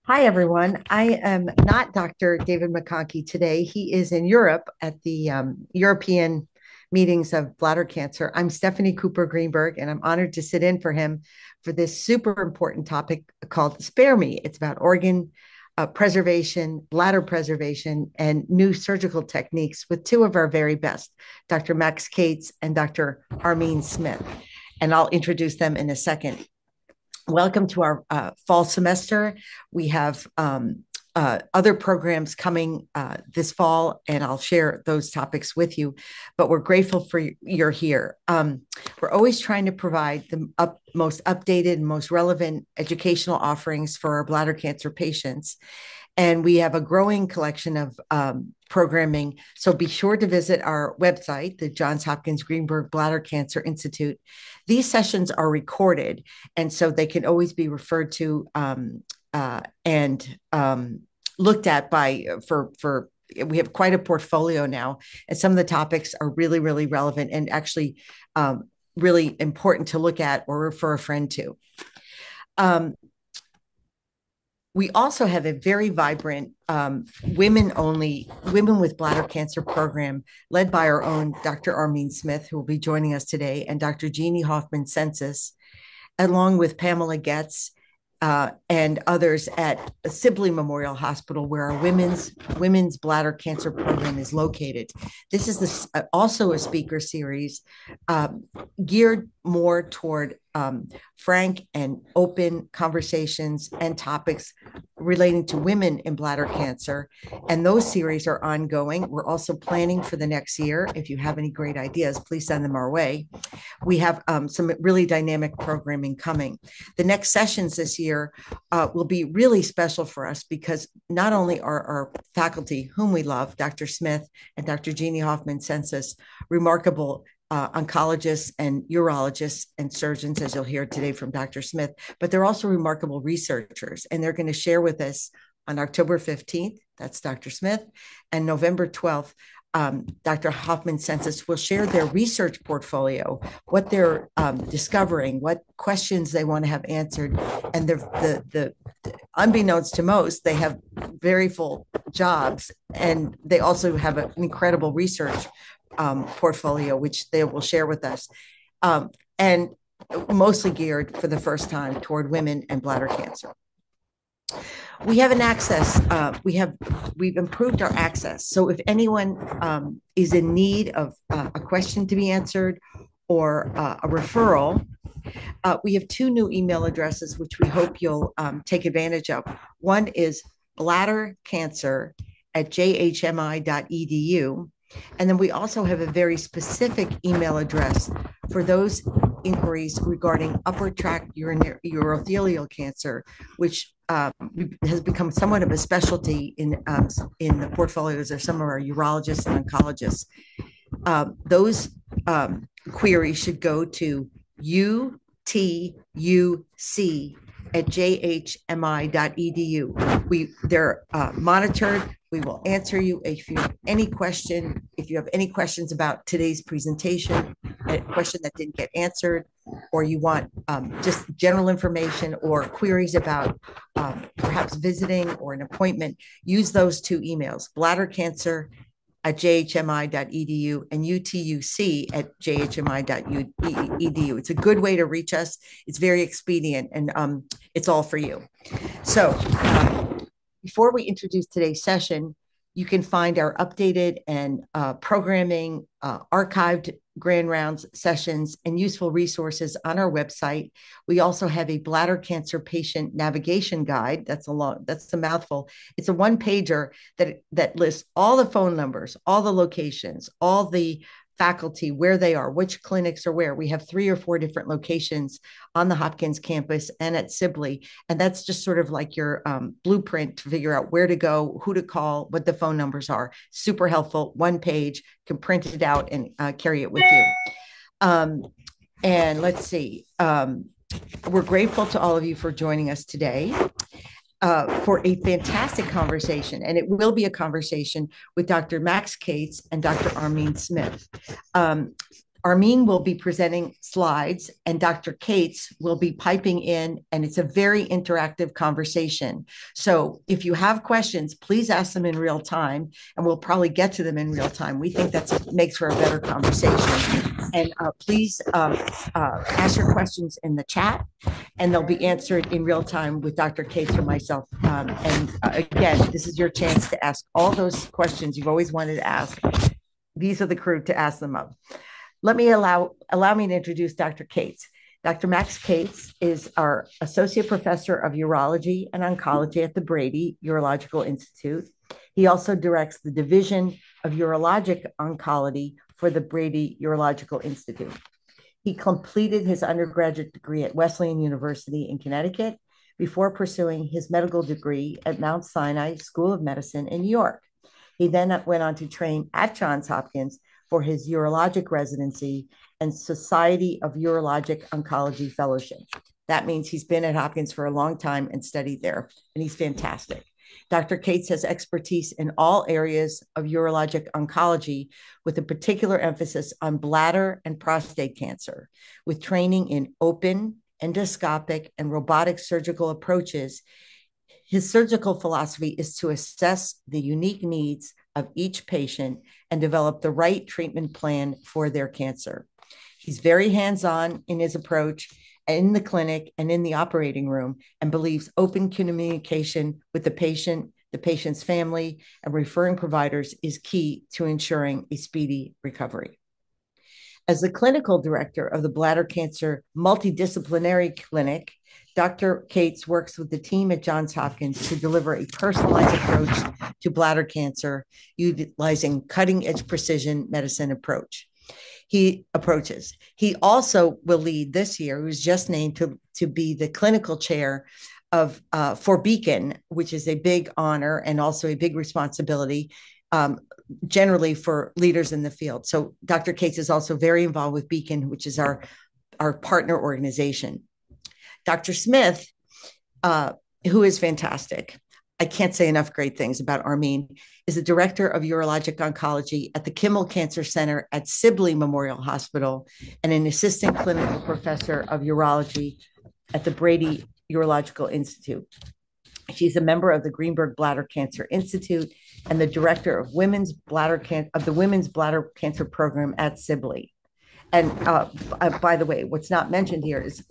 Hi, everyone. I am not Dr. David McConkey today. He is in Europe at the European meetings of bladder cancer. I'm Stephanie Cooper Greenberg, and I'm honored to sit in for him for this super important topic called Spare Me. It's about organ preservation, bladder preservation, and new surgical techniques with two of our very best, Dr. Max Cates and Dr. Armine Smith. And I'll introduce them in a second. Welcome to our fall semester. We have other programs coming this fall, and I'll share those topics with you. But we're grateful for you're here. We're always trying to provide the most updated and most relevant educational offerings for our bladder cancer patients. And we have a growing collection of programming. So be sure to visit our website, the Johns Hopkins Greenberg Bladder Cancer Institute. These sessions are recorded, and so they can always be referred to and looked at by for we have quite a portfolio now, and some of the topics are really, really relevant and actually really important to look at or refer a friend to. We also have a very vibrant women with bladder cancer program led by our own Dr. Armine Smith, who will be joining us today, and Dr. Jeannie Hoffman-Sensis, along with Pamela Getz and others at Sibley Memorial Hospital, where our women's bladder cancer program is located. This is also a speaker series geared more toward frank and open conversations and topics relating to women in bladder cancer. And those series are ongoing. We're also planning for the next year. If you have any great ideas, please send them our way. We have some really dynamic programming coming. The next sessions this year will be really special for us because not only are our faculty, whom we love, Dr. Smith and Dr. Jeannie Hoffman-Sensis, remarkable oncologists and urologists and surgeons, as you'll hear today from Dr. Smith, but they're also remarkable researchers. And they're going to share with us on October 15th, that's Dr. Smith, and November 12th, Dr. Hoffman-Sensis will share their research portfolio, what they're discovering, what questions they want to have answered. And the unbeknownst to most, they have very full jobs, and they also have an incredible research portfolio, which they will share with us, and mostly geared for the first time toward women and bladder cancer. We have an access. We've improved our access. So if anyone is in need of a question to be answered or a referral, we have two new email addresses, which we hope you'll take advantage of. One is bladdercancer@jhmi.edu. And then we also have a very specific email address for those inquiries regarding upper tract urothelial cancer, which has become somewhat of a specialty in the portfolios of some of our urologists and oncologists. Those queries should go to utuc@jhmi.edu. They're monitored. We will answer you if you have any question. If you have any questions about today's presentation, a question that didn't get answered, or you want just general information or queries about perhaps visiting or an appointment, use those two emails, bladdercancer@jhmi.edu and utuc@jhmi.edu. It's a good way to reach us. It's very expedient, and it's all for you. So before we introduce today's session, you can find our updated and programming, archived grand rounds sessions, and useful resources on our website. We also have a bladder cancer patient navigation guide. That's a mouthful. It's a one-pager that lists all the phone numbers, all the locations, all the faculty, where they are, which clinics are where. We have 3 or 4 different locations on the Hopkins campus and at Sibley. And that's just sort of like your blueprint to figure out where to go, who to call, what the phone numbers are. Super helpful. One page, can print it out and carry it with you. And let's see. We're grateful to all of you for joining us today. For a fantastic conversation, and it will be a conversation with Dr. Max Cates and Dr. Armine Smith. Armine will be presenting slides and Dr. Cates will be piping in, and it's a very interactive conversation. So if you have questions, please ask them in real time and we'll probably get to them in real time. We think that makes for a better conversation. And please ask your questions in the chat and they'll be answered in real time with Dr. Cates or myself. Again, this is your chance to ask all those questions you've always wanted to ask. These are the crew to ask them of. Let me allow me to introduce Dr. Cates. Dr. Max Cates is our Associate Professor of Urology and Oncology at the Brady Urological Institute. He also directs the Division of Urologic Oncology for the Brady Urological Institute. He completed his undergraduate degree at Wesleyan University in Connecticut before pursuing his medical degree at Mount Sinai School of Medicine in New York. He then went on to train at Johns Hopkins for his urologic residency and Society of Urologic Oncology Fellowship. That means he's been at Hopkins for a long time and studied there, and he's fantastic. Dr. Cates has expertise in all areas of urologic oncology with a particular emphasis on bladder and prostate cancer, with training in open, endoscopic, and robotic surgical approaches. His surgical philosophy is to assess the unique needs of each patient and develop the right treatment plan for their cancer. He's very hands-on in his approach in the clinic and in the operating room and believes open communication with the patient's family, and referring providers is key to ensuring a speedy recovery. As the clinical director of the Bladder Cancer Multidisciplinary Clinic, Dr. Cates works with the team at Johns Hopkins to deliver a personalized approach to bladder cancer, utilizing cutting-edge precision medicine approaches. He also will lead this year, he was just named to be the clinical chair of for Beacon, which is a big honor and also a big responsibility, generally for leaders in the field. So Dr. Cates is also very involved with Beacon, which is our partner organization. Dr. Smith, who is fantastic, I can't say enough great things about Armine, is the director of urologic oncology at the Kimmel Cancer Center at Sibley Memorial Hospital and an assistant clinical professor of urology at the Brady Urological Institute. She's a member of the Greenberg Bladder Cancer Institute and the director of the Women's Bladder Cancer Program at Sibley. And by the way, what's not mentioned here is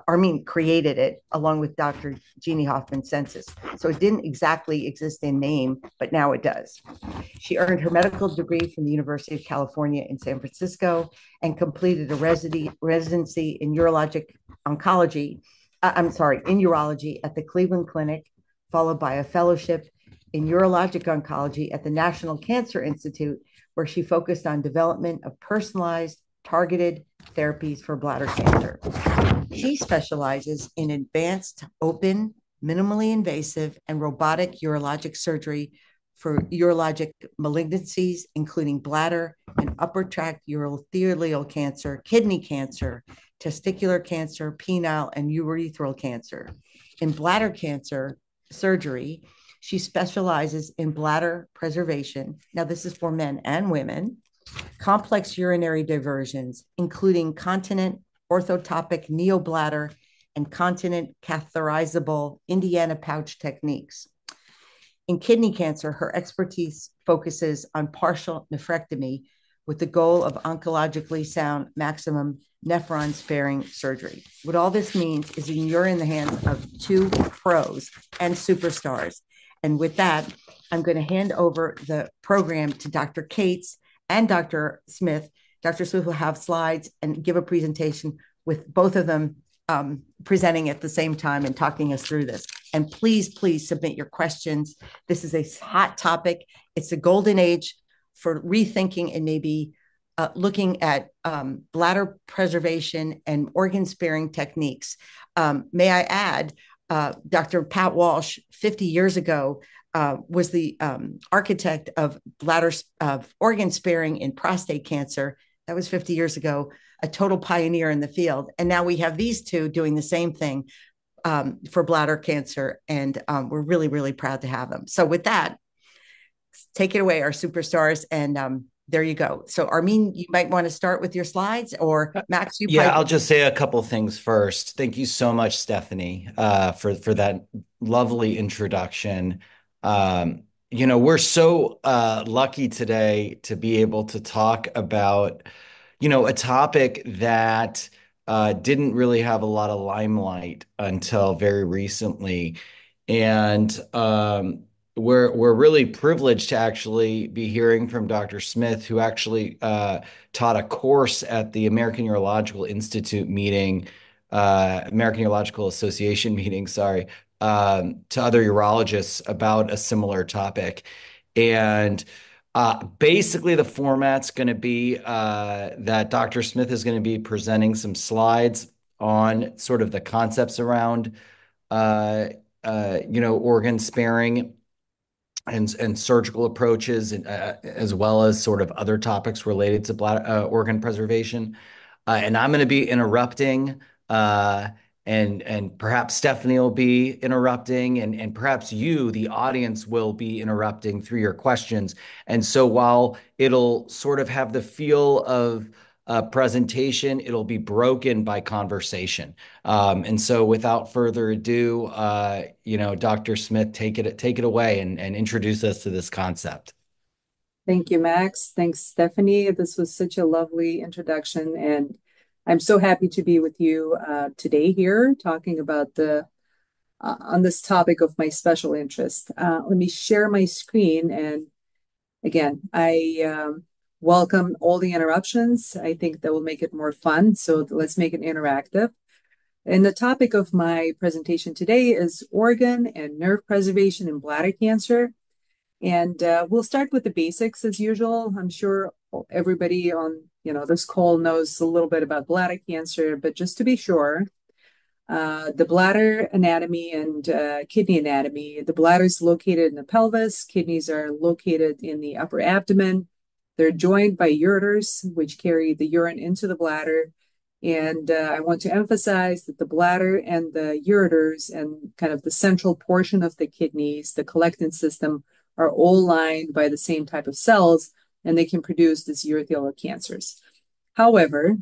Armine created it along with Dr. Jeannie Hoffman's census. So it didn't exactly exist in name, but now it does. She earned her medical degree from the University of California in San Francisco and completed a residency in urologic oncology, in urology at the Cleveland Clinic, followed by a fellowship in urologic oncology at the National Cancer Institute, where she focused on development of personalized targeted therapies for bladder cancer. She specializes in advanced, open, minimally invasive, and robotic urologic surgery for urologic malignancies, including bladder and upper tract urothelial cancer, kidney cancer, testicular cancer, penile, and urethral cancer. In bladder cancer surgery, she specializes in bladder preservation. Now, this is for men and women. Complex urinary diversions, including continent orthotopic neobladder and continent catheterizable Indiana pouch techniques. In kidney cancer, her expertise focuses on partial nephrectomy with the goal of oncologically sound maximum nephron sparing surgery. What all this means is you're in the hands of two pros and superstars. And with that, I'm going to hand over the program to Dr. Cates and Dr. Smith. Dr. Smith will have slides and give a presentation with both of them presenting at the same time and talking us through this. And please, please submit your questions. This is a hot topic. It's a golden age for rethinking and maybe looking at bladder preservation and organ sparing techniques. May I add, Dr. Pat Walsh, 50 years ago, was the architect of organ sparing in prostate cancer. That was 50 years ago, a total pioneer in the field. And now we have these two doing the same thing for bladder cancer. And we're really, really proud to have them. So with that, take it away, our superstars. And There you go. So, Armine, you might want to start with your slides, or Max, you Yeah, probably. I'll just say a couple things first. Thank you so much, Stephanie, for that lovely introduction. We're so lucky today to be able to talk about, a topic that didn't really have a lot of limelight until very recently. And we're really privileged to actually be hearing from Dr. Smith, who actually taught a course at the American Urological Institute meeting, American Urological Association meeting, sorry, to other urologists about a similar topic. And basically, the format's going to be that Dr. Smith is going to be presenting some slides on sort of the concepts around, uh, organ sparing and surgical approaches, as well as sort of other topics related to organ preservation. And I'm going to be interrupting, uh, and perhaps Stephanie will be interrupting, and perhaps you, the audience, will be interrupting through your questions. And so while it'll sort of have the feel of presentation, it'll be broken by conversation. And so without further ado, Dr. Smith, take it away and introduce us to this concept. Thank you, Max. Thanks, Stephanie. This was such a lovely introduction, and I'm so happy to be with you today here talking about the on this topic of my special interest. Let me share my screen, and again, I welcome all the interruptions. I think that will make it more fun. So let's make it interactive. And the topic of my presentation today is organ and nerve preservation in bladder cancer. And we'll start with the basics as usual. I'm sure everybody on this call knows a little bit about bladder cancer, but just to be sure, the bladder anatomy and kidney anatomy. The bladder is located in the pelvis. Kidneys are located in the upper abdomen. They're joined by ureters, which carry the urine into the bladder. And I want to emphasize that the bladder and the ureters and kind of the central portion of the kidneys, the collecting system, are all lined by the same type of cells, and they can produce these urothelial cancers. However,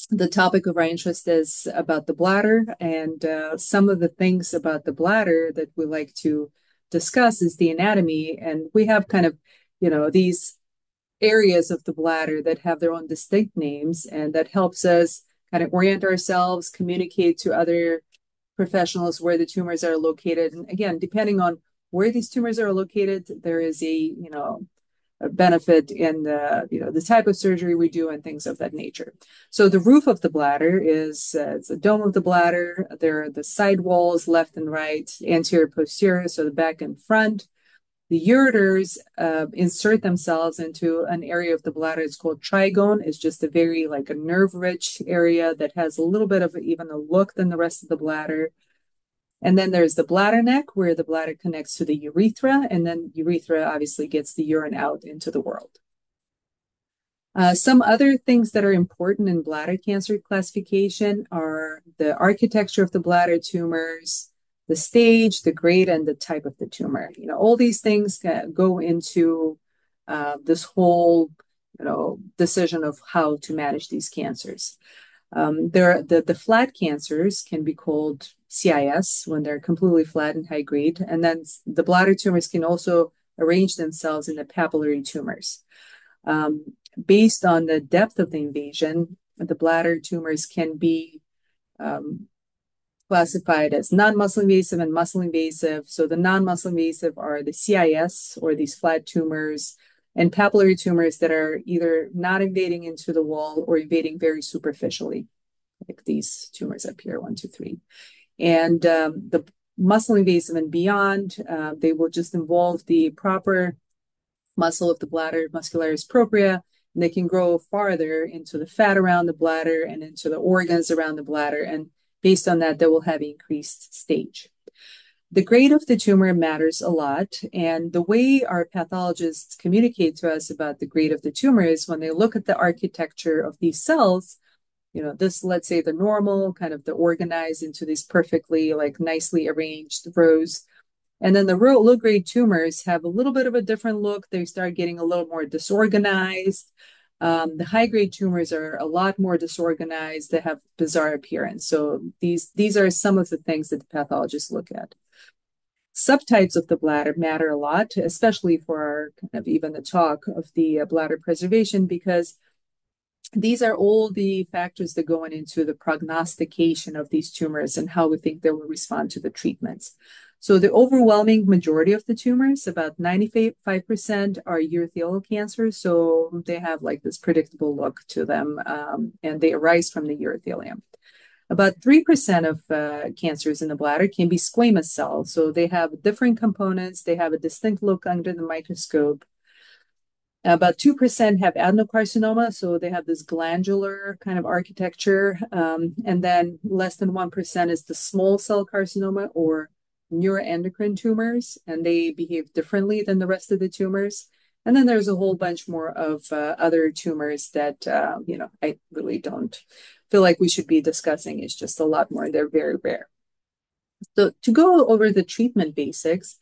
the topic of our interest is about the bladder, and some of the things about the bladder that we like to discuss is the anatomy. And we have kind of, these areas of the bladder that have their own distinct names, and that helps us kind of orient ourselves, communicate to other professionals where the tumors are located. And again, depending on where these tumors are located, there is a benefit in the type of surgery we do and things of that nature. So the roof of the bladder is it's a dome of the bladder. There are the side walls, left and right, anterior, posterior, so the back and front. The ureters insert themselves into an area of the bladder. It's called trigone. It's just a very like a nerve-rich area that has a little bit of even a look than the rest of the bladder. And then there's the bladder neck where the bladder connects to the urethra, and then urethra obviously gets the urine out into the world. Some other things that are important in bladder cancer classification are the architecture of the bladder tumors, the stage, the grade, and the type of the tumor. All these things go into this whole, decision of how to manage these cancers. The flat cancers can be called CIS when they're completely flat and high grade. And then the bladder tumors can also arrange themselves in the papillary tumors. Based on the depth of the invasion, the bladder tumors can be classified as non-muscle invasive and muscle invasive. So the non-muscle invasive are the CIS, or these flat tumors, and papillary tumors that are either not invading into the wall or invading very superficially, like these tumors up here, 1, 2, 3. And the muscle invasive and beyond, they will just involve the proper muscle of the bladder, muscularis propria, and they can grow farther into the fat around the bladder and into the organs around the bladder. And based on that, they will have increased stage. The grade of the tumor matters a lot. And the way our pathologists communicate to us about the grade of the tumor is when they look at the architecture of these cells. This, let's say the normal, kind of the organized into these perfectly like nicely arranged rows. And then the low-grade tumors have a little bit of a different look. They start getting a little more disorganized. The high-grade tumors are a lot more disorganized. They have bizarre appearance. So these are some of the things that the pathologists look at. Subtypes of the bladder matter a lot, especially for our kind of even the talk of the bladder preservation, because these are all the factors that go into the prognostication of these tumors and how we think they will respond to the treatments. So the overwhelming majority of the tumors, about 95%, are urothelial cancers. So they have like this predictable look to them, and they arise from the urothelium. About 3% of cancers in the bladder can be squamous cells. So they have different components. They have a distinct look under the microscope. About 2% have adenocarcinoma, so they have this glandular kind of architecture. And then less than 1% is the small cell carcinoma or neuroendocrine tumors, and they behave differently than the rest of the tumors. And then there's a whole bunch more of other tumors that, I really don't feel like we should be discussing. It's just a lot more. They're very rare. So to go over the treatment basics,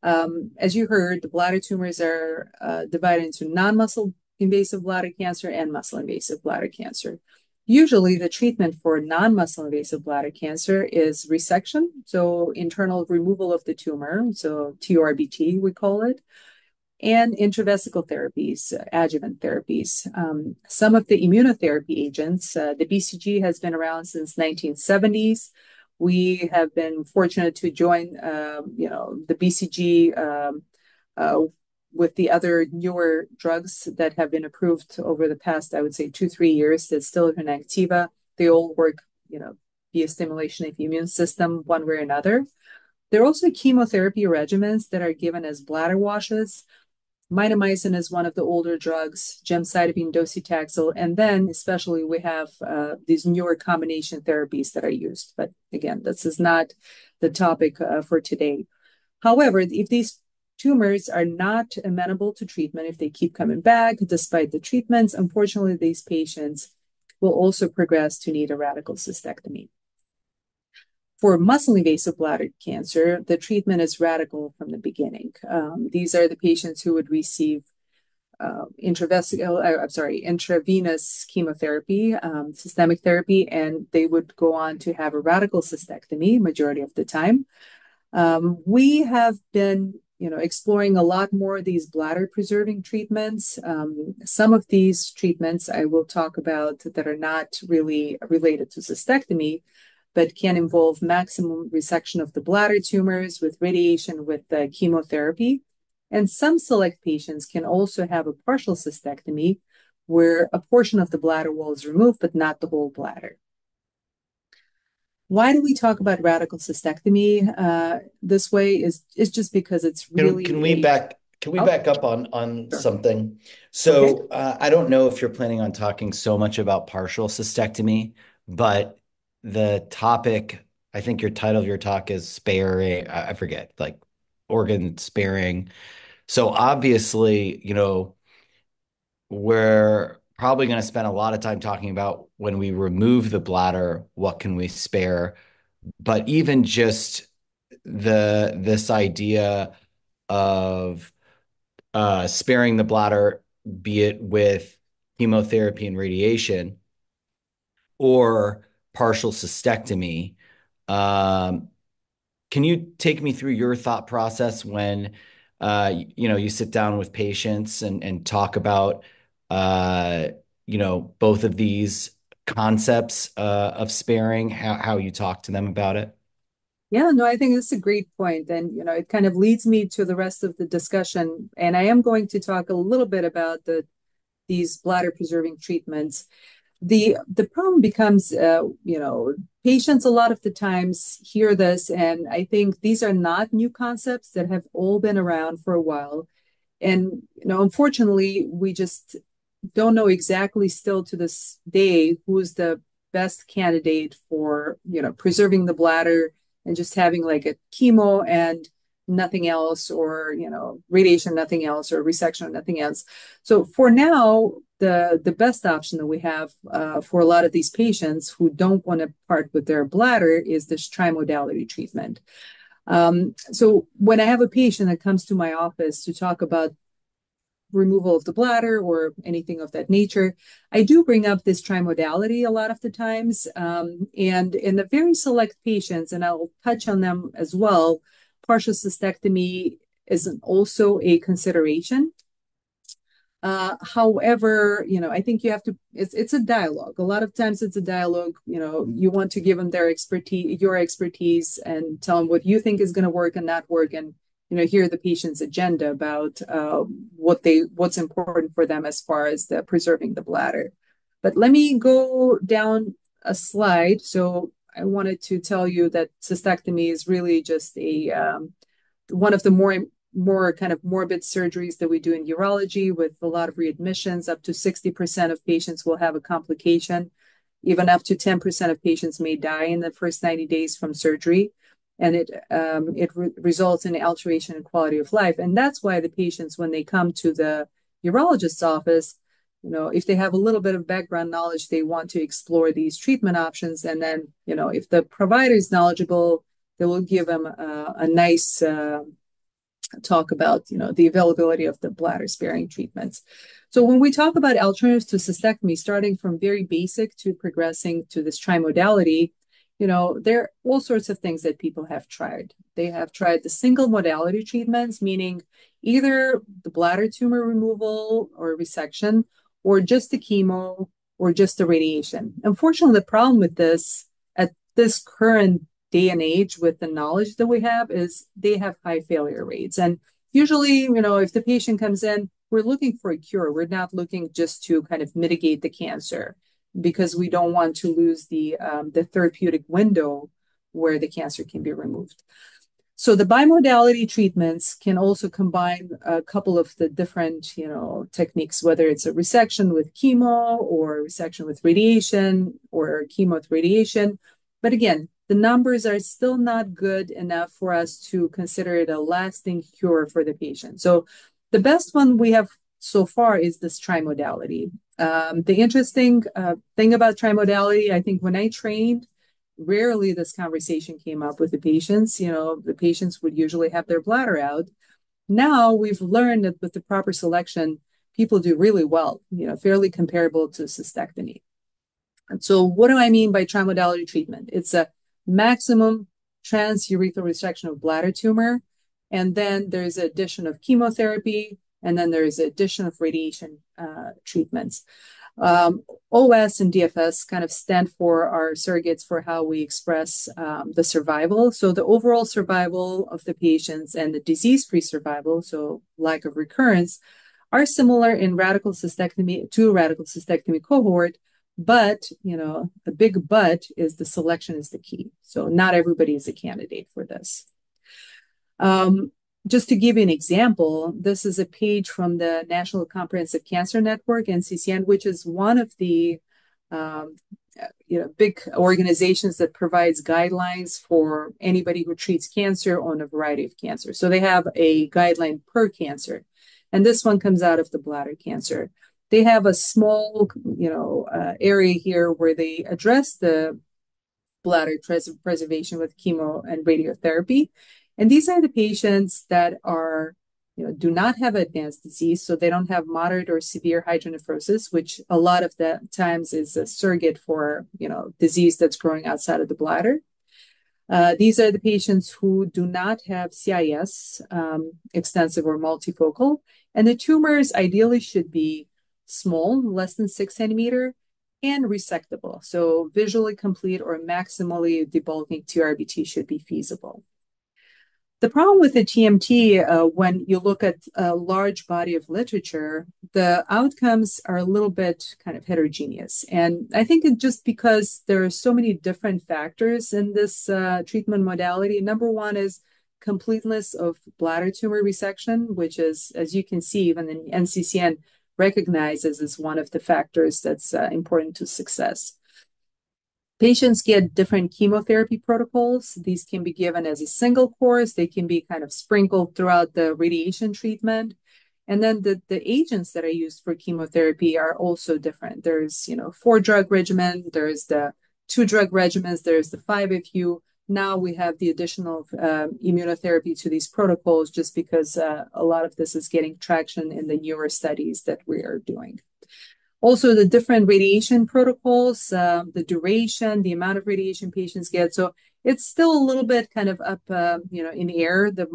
as you heard, the bladder tumors are divided into non-muscle invasive bladder cancer and muscle invasive bladder cancer. Usually the treatment for non-muscle invasive bladder cancer is resection, so internal removal of the tumor, so TURBT we call it, and intravesical therapies, adjuvant therapies. Some of the immunotherapy agents, the BCG has been around since 1970s. We have been fortunate to join, the BCG with the other newer drugs that have been approved over the past, I would say, 2-3 years. That's still in activa. They all work, via stimulation of the immune system one way or another. There are also chemotherapy regimens that are given as bladder washes. Mitomycin is one of the older drugs, gemcitabine, docetaxel, and then especially we have these newer combination therapies that are used. But again, this is not the topic for today. However, if these tumors are not amenable to treatment, if they keep coming back despite the treatments, unfortunately, these patients will also progress to need a radical cystectomy. For muscle invasive bladder cancer, the treatment is radical from the beginning. These are the patients who would receive intravenous chemotherapy, systemic therapy, and they would go on to have a radical cystectomy majority of the time. We have been exploring a lot more of these bladder preserving treatments. Some of these treatments I will talk about that are not really related to cystectomy, but can involve maximum resection of the bladder tumors with radiation, with chemotherapy. And some select patients can also have a partial cystectomy where a portion of the bladder wall is removed, but not the whole bladder. Why do we talk about radical cystectomy this way is just because it's really— Can we back up on Sure. something? So I don't know if you're planning on talking so much about partial cystectomy, but the topic, I think your title of your talk is sparing, I forget, like organ sparing. So obviously, we're probably going to spend a lot of time talking about when we remove the bladder, what can we spare? But even just this idea of sparing the bladder, be it with chemotherapy and radiation or partial cystectomy. Can you take me through your thought process when you sit down with patients and talk about both of these concepts of sparing, how you talk to them about it? Yeah, no, I think that's a great point. And, it kind of leads me to the rest of the discussion. And I am going to talk a little bit about these bladder preserving treatments. The problem becomes, patients a lot of the times hear this, and I think these are not new concepts that have all been around for a while. And, unfortunately, we just don't know exactly still to this day who's the best candidate for, preserving the bladder and just having like a chemo and nothing else, or, radiation, nothing else, or resection, nothing else. So for now, the best option that we have for a lot of these patients who don't want to part with their bladder is this trimodality treatment. So when I have a patient that comes to my office to talk about removal of the bladder or anything of that nature, I do bring up this trimodality a lot of the times. And in the very select patients, and I'll touch on them as well, partial cystectomy is also a consideration. However, I think you have to, it's a dialogue. A lot of times it's a dialogue, you want to give them your expertise and tell them what you think is going to work and not work. And, hear the patient's agenda about what's important for them as far as the preserving the bladder. But let me go down a slide. So I wanted to tell you that cystectomy is really just one of the more kind of morbid surgeries that we do in urology, with a lot of readmissions. Up to 60% of patients will have a complication. Even up to 10% of patients may die in the first 90 days from surgery. And it results in alteration in quality of life. And that's why the patients, when they come to the urologist's office, if they have a little bit of background knowledge, they want to explore these treatment options. And then, if the provider is knowledgeable, they will give them a nice talk about the availability of the bladder sparing treatments. So when we talk about alternatives to cystectomy, starting from very basic to progressing to this trimodality, there are all sorts of things that people have tried. They have tried the single modality treatments, meaning either the bladder tumor removal or resection, or just the chemo, or just the radiation. Unfortunately, the problem with this at this current day and age, with the knowledge that we have, is they have high failure rates. And usually, if the patient comes in, we're looking for a cure. We're not looking just to kind of mitigate the cancer, because we don't want to lose the therapeutic window where the cancer can be removed. So the bimodality treatments can also combine a couple of the different, techniques, whether it's a resection with chemo, or resection with radiation, or chemo with radiation. But again, the numbers are still not good enough for us to consider it a lasting cure for the patient. So the best one we have so far is this trimodality. The interesting thing about trimodality, I think when I trained, rarely this conversation came up with the patients. The patients would usually have their bladder out. Now we've learned that with the proper selection, people do really well, fairly comparable to cystectomy. And so what do I mean by trimodality treatment? It's a maximum transurethral resection of bladder tumor, and then there's an addition of chemotherapy, and then there's an addition of radiation treatments. OS and DFS kind of stand for our surrogates for how we express the survival. So the overall survival of the patients and the disease-free survival, so lack of recurrence, are similar in radical cystectomy cohort. But, the big but is the selection is the key. So not everybody is a candidate for this. Just to give you an example, this is a page from the National Comprehensive Cancer Network, NCCN, which is one of the big organizations that provides guidelines for anybody who treats cancer on a variety of cancers. So they have a guideline per cancer, and this one comes out of the bladder cancer. They have a small, area here where they address the bladder preservation with chemo and radiotherapy. And these are the patients that are, do not have advanced disease, so they don't have moderate or severe hydronephrosis, which a lot of the times is a surrogate for, disease that's growing outside of the bladder. These are the patients who do not have CIS, extensive or multifocal, and the tumors ideally should be small, less than 6 centimeter, and resectable. So visually complete or maximally debulking TURBT should be feasible. The problem with the TMT, when you look at a large body of literature, the outcomes are a little bit kind of heterogeneous. And I think it's just because there are so many different factors in this treatment modality. Number one is completeness of bladder tumor resection, which is, as you can see, even in NCCN recognizes as one of the factors that's important to success. Patients get different chemotherapy protocols. These can be given as a single course. They can be kind of sprinkled throughout the radiation treatment. And then the agents that are used for chemotherapy are also different. There's, 4-drug regimen. There's the 2-drug regimens. There's the 5-FU. now we have the additional immunotherapy to these protocols just because a lot of this is getting traction in the newer studies that we are doing. Also, the different radiation protocols, the duration, the amount of radiation patients get. So it's still a little bit kind of up, in the air, the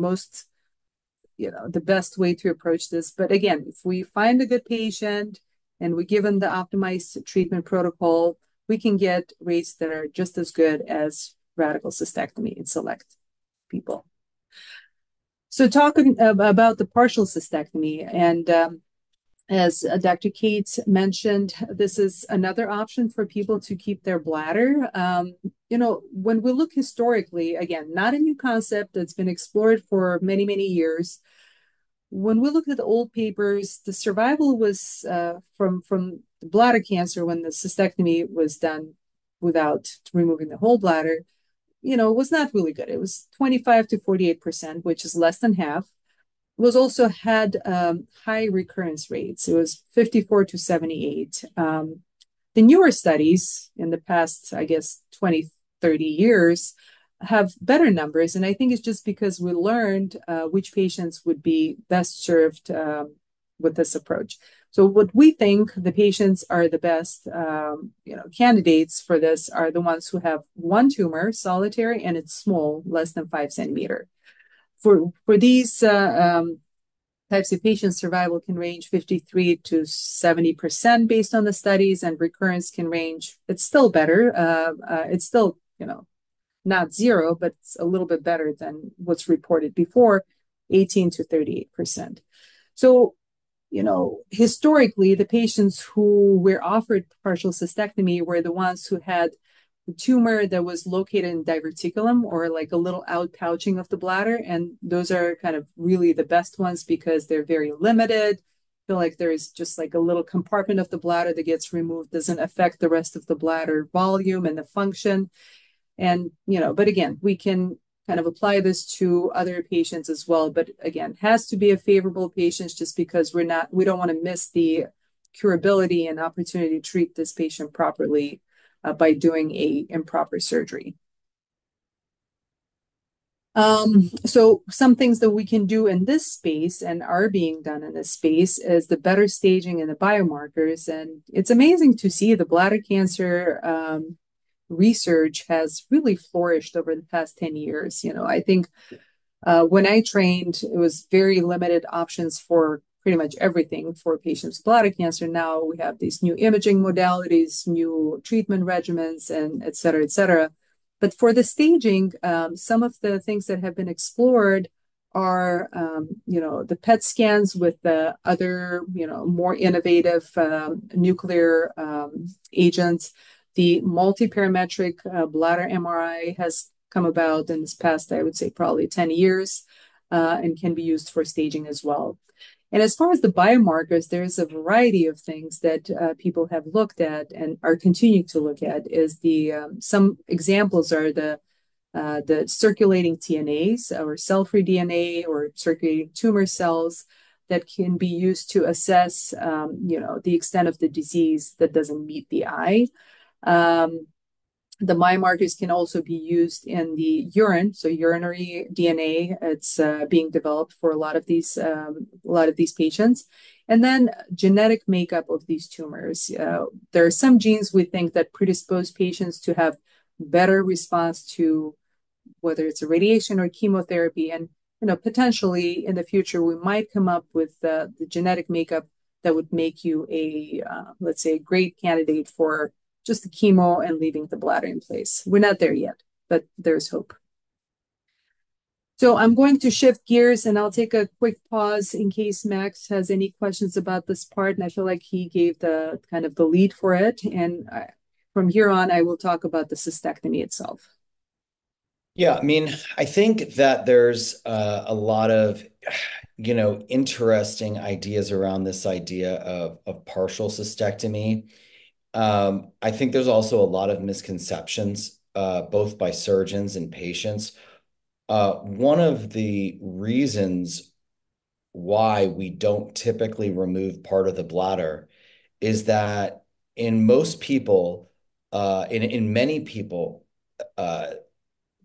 best way to approach this. But again, if we find a good patient and we give them the optimized treatment protocol, we can get rates that are just as good as radical cystectomy in select people. So talking about the partial cystectomy, and as Dr. Kate mentioned, this is another option for people to keep their bladder. When we look historically, again, not a new concept that's been explored for many, many years. When we look at the old papers, the survival was from the bladder cancer when the cystectomy was done without removing the whole bladder, was not really good. It was 25 to 48%, which is less than half. It was also had high recurrence rates. It was 54 to 78. The newer studies in the past, I guess, 20, 30 years have better numbers. And I think it's just because we learned which patients would be best served with this approach. So what we think the patients are the best candidates for this are the ones who have one tumor, solitary, and it's small, less than 5 centimeter. For these types of patients, survival can range 53 to 70% based on the studies, and recurrence can range, it's still better. It's still, not zero, but it's a little bit better than what's reported before, 18 to 38%. So, historically, the patients who were offered partial cystectomy were the ones who had the tumor that was located in diverticulum, or like a little outpouching of the bladder. And those are kind of really the best ones because they're very limited. Feel like there's just like a little compartment of the bladder that gets removed, doesn't affect the rest of the bladder volume and the function. And, but again, we can kind of apply this to other patients as well. But again, has to be a favorable patient just because we don't want to miss the curability and opportunity to treat this patient properly by doing a improper surgery. So some things that we can do in this space and are being done in this space is the better staging and the biomarkers. And it's amazing to see the bladder cancer research has really flourished over the past 10 years. I think when I trained, it was very limited options for pretty much everything for patients with bladder cancer. Now we have these new imaging modalities, new treatment regimens, and et cetera, et cetera. But for the staging, some of the things that have been explored are, the PET scans with the other, more innovative nuclear agents. The multiparametric bladder MRI has come about in this past, I would say, probably 10 years and can be used for staging as well. And as far as the biomarkers, there's a variety of things that people have looked at and are continuing to look at. Some examples are the circulating TNAs or cell-free DNA or circulating tumor cells that can be used to assess, the extent of the disease that doesn't meet the eye. The biomarkers can also be used in the urine, so urinary DNA. It's being developed for a lot of these patients, and then genetic makeup of these tumors. There are some genes we think that predispose patients to have better response to whether it's a radiation or chemotherapy, and potentially in the future we might come up with the genetic makeup that would make you let's say, a great candidate for just the chemo and leaving the bladder in place. We're not there yet, but there's hope. So I'm going to shift gears and I'll take a quick pause in case Max has any questions about this part. And I feel like he gave the kind of the lead for it. And from here on, I will talk about the cystectomy itself. Yeah, I mean, I think that there's a lot of, interesting ideas around this idea of partial cystectomy. I think there's also a lot of misconceptions, both by surgeons and patients. One of the reasons why we don't typically remove part of the bladder is that in most people, in many people,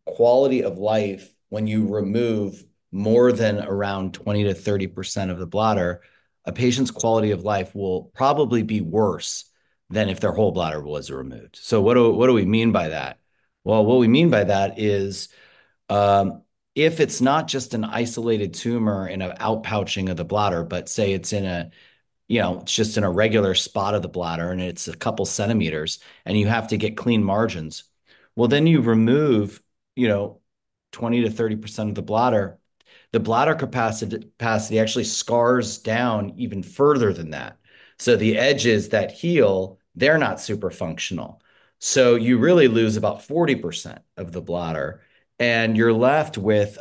quality of life when you remove more than around 20 to 30% of the bladder, a patient's quality of life will probably be worse than if their whole bladder was removed. So what do we mean by that? Well, what we mean by that is um, if it's not just an isolated tumor in an outpouching of the bladder, but say it's in a, it's just in a regular spot of the bladder and it's a couple centimeters and you have to get clean margins. Well, then you remove, you know, 20 to 30% of the bladder capacity actually scars down even further than that. So the edges that heal, they're not super functional. So you really lose about 40% of the bladder. And you're left with,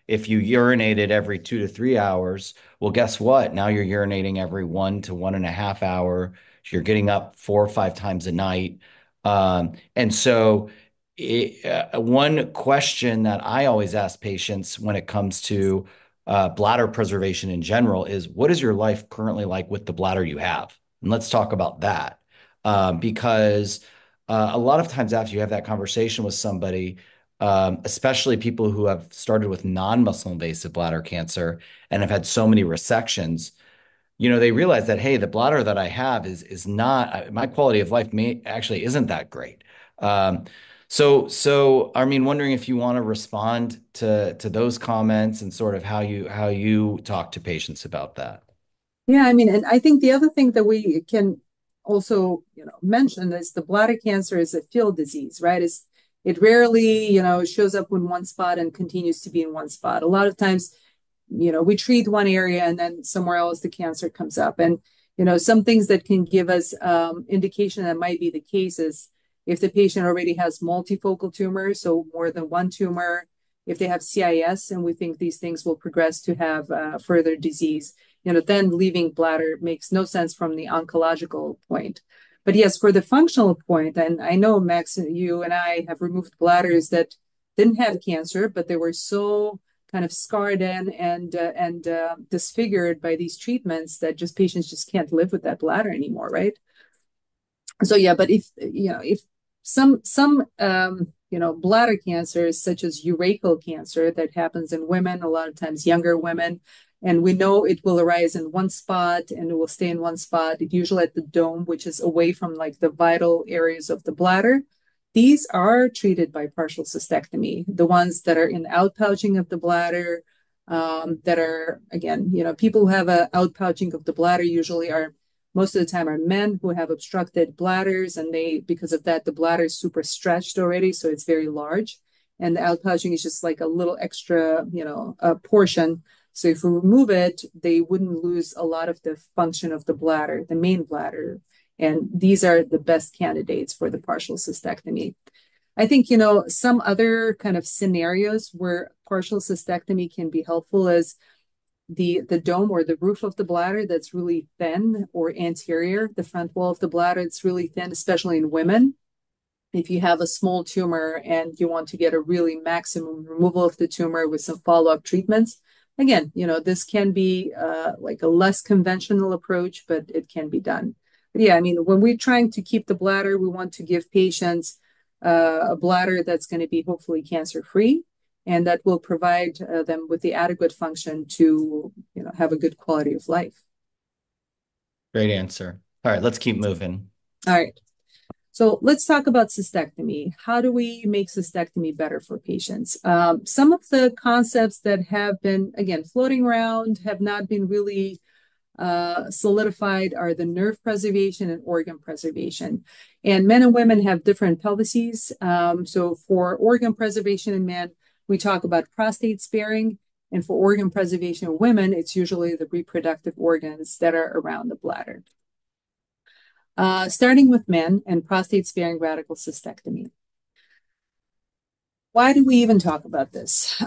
if you urinated every 2 to 3 hours, well, guess what? Now you're urinating every 1 to 1.5 hour. You're getting up 4 or 5 times a night. And so one question that I always ask patients when it comes to bladder preservation in general is, what is your life currently like with the bladder you have? And let's talk about that. Because a lot of times after you have that conversation with somebody, especially people who have started with non-muscle invasive bladder cancer and have had so many resections, they realize that, hey, the bladder that I have is not, my quality of life may actually isn't that great. Um, so Armine, wondering if you want to respond to those comments and sort of how you talk to patients about that. Yeah, I mean, and I think the other thing that we can also, mention is the bladder cancer is a field disease, right? It rarely, shows up in one spot and continues to be in one spot. A lot of times, we treat one area and then somewhere else the cancer comes up. And, some things that can give us indication that might be the case is if the patient already has multifocal tumors, so more than one tumor, if they have CIS, and we think these things will progress to have further disease, then leaving bladder makes no sense from the oncological point. But yes, for the functional point, and I know Max, you and I have removed bladders that didn't have cancer, but they were so kind of scarred in and disfigured by these treatments that just patients just can't live with that bladder anymore, right? So yeah, but if some bladder cancers such as urachal cancer that happens in women, a lot of times younger women, and we know it will arise in one spot and it will stay in one spot, usually at the dome, which is away from like the vital areas of the bladder. These are treated by partial cystectomy. The ones that are in outpouching of the bladder, that are, again, people who have a outpouching of the bladder usually are, most of the time, are men who have obstructed bladders, and because of that, the bladder is super stretched already, so it's very large. And the outpouching is just like a little extra, a portion. So if we remove it, they wouldn't lose a lot of the function of the bladder, the main bladder. And these are the best candidates for the partial cystectomy. I think, some other kind of scenarios where partial cystectomy can be helpful is the dome or the roof of the bladder that's really thin, or anterior, the front wall of the bladder, it's really thin, especially in women. If you have a small tumor and you want to get a really maximum removal of the tumor with some follow-up treatments, again, this can be like a less conventional approach, but it can be done. But yeah, I mean, when we're trying to keep the bladder, we want to give patients a bladder that's going to be hopefully cancer-free, and that will provide them with the adequate function to, have a good quality of life. Great answer. All right, let's keep moving. All right. So let's talk about cystectomy. How do we make cystectomy better for patients? Some of the concepts that have been, again, floating around, have not been really solidified are the nerve preservation and organ preservation. And men and women have different pelvises. So for organ preservation in men, we talk about prostate sparing. And for organ preservation in women, it's usually the reproductive organs that are around the bladder. Starting with men and prostate sparing radical cystectomy. Why do we even talk about this?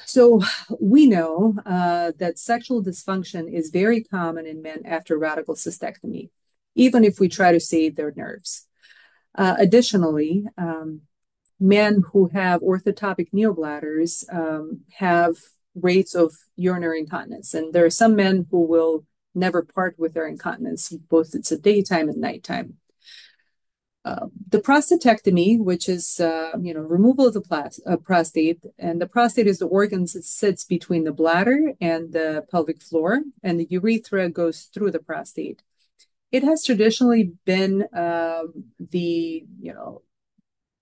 So we know that sexual dysfunction is very common in men after radical cystectomy, even if we try to save their nerves. Additionally, men who have orthotopic neobladders have rates of urinary incontinence. And there are some men who will never part with their incontinence, both it's a daytime and nighttime. The prostatectomy, which is removal of the prostate, and the prostate is the organ that sits between the bladder and the pelvic floor, and the urethra goes through the prostate. It has traditionally been the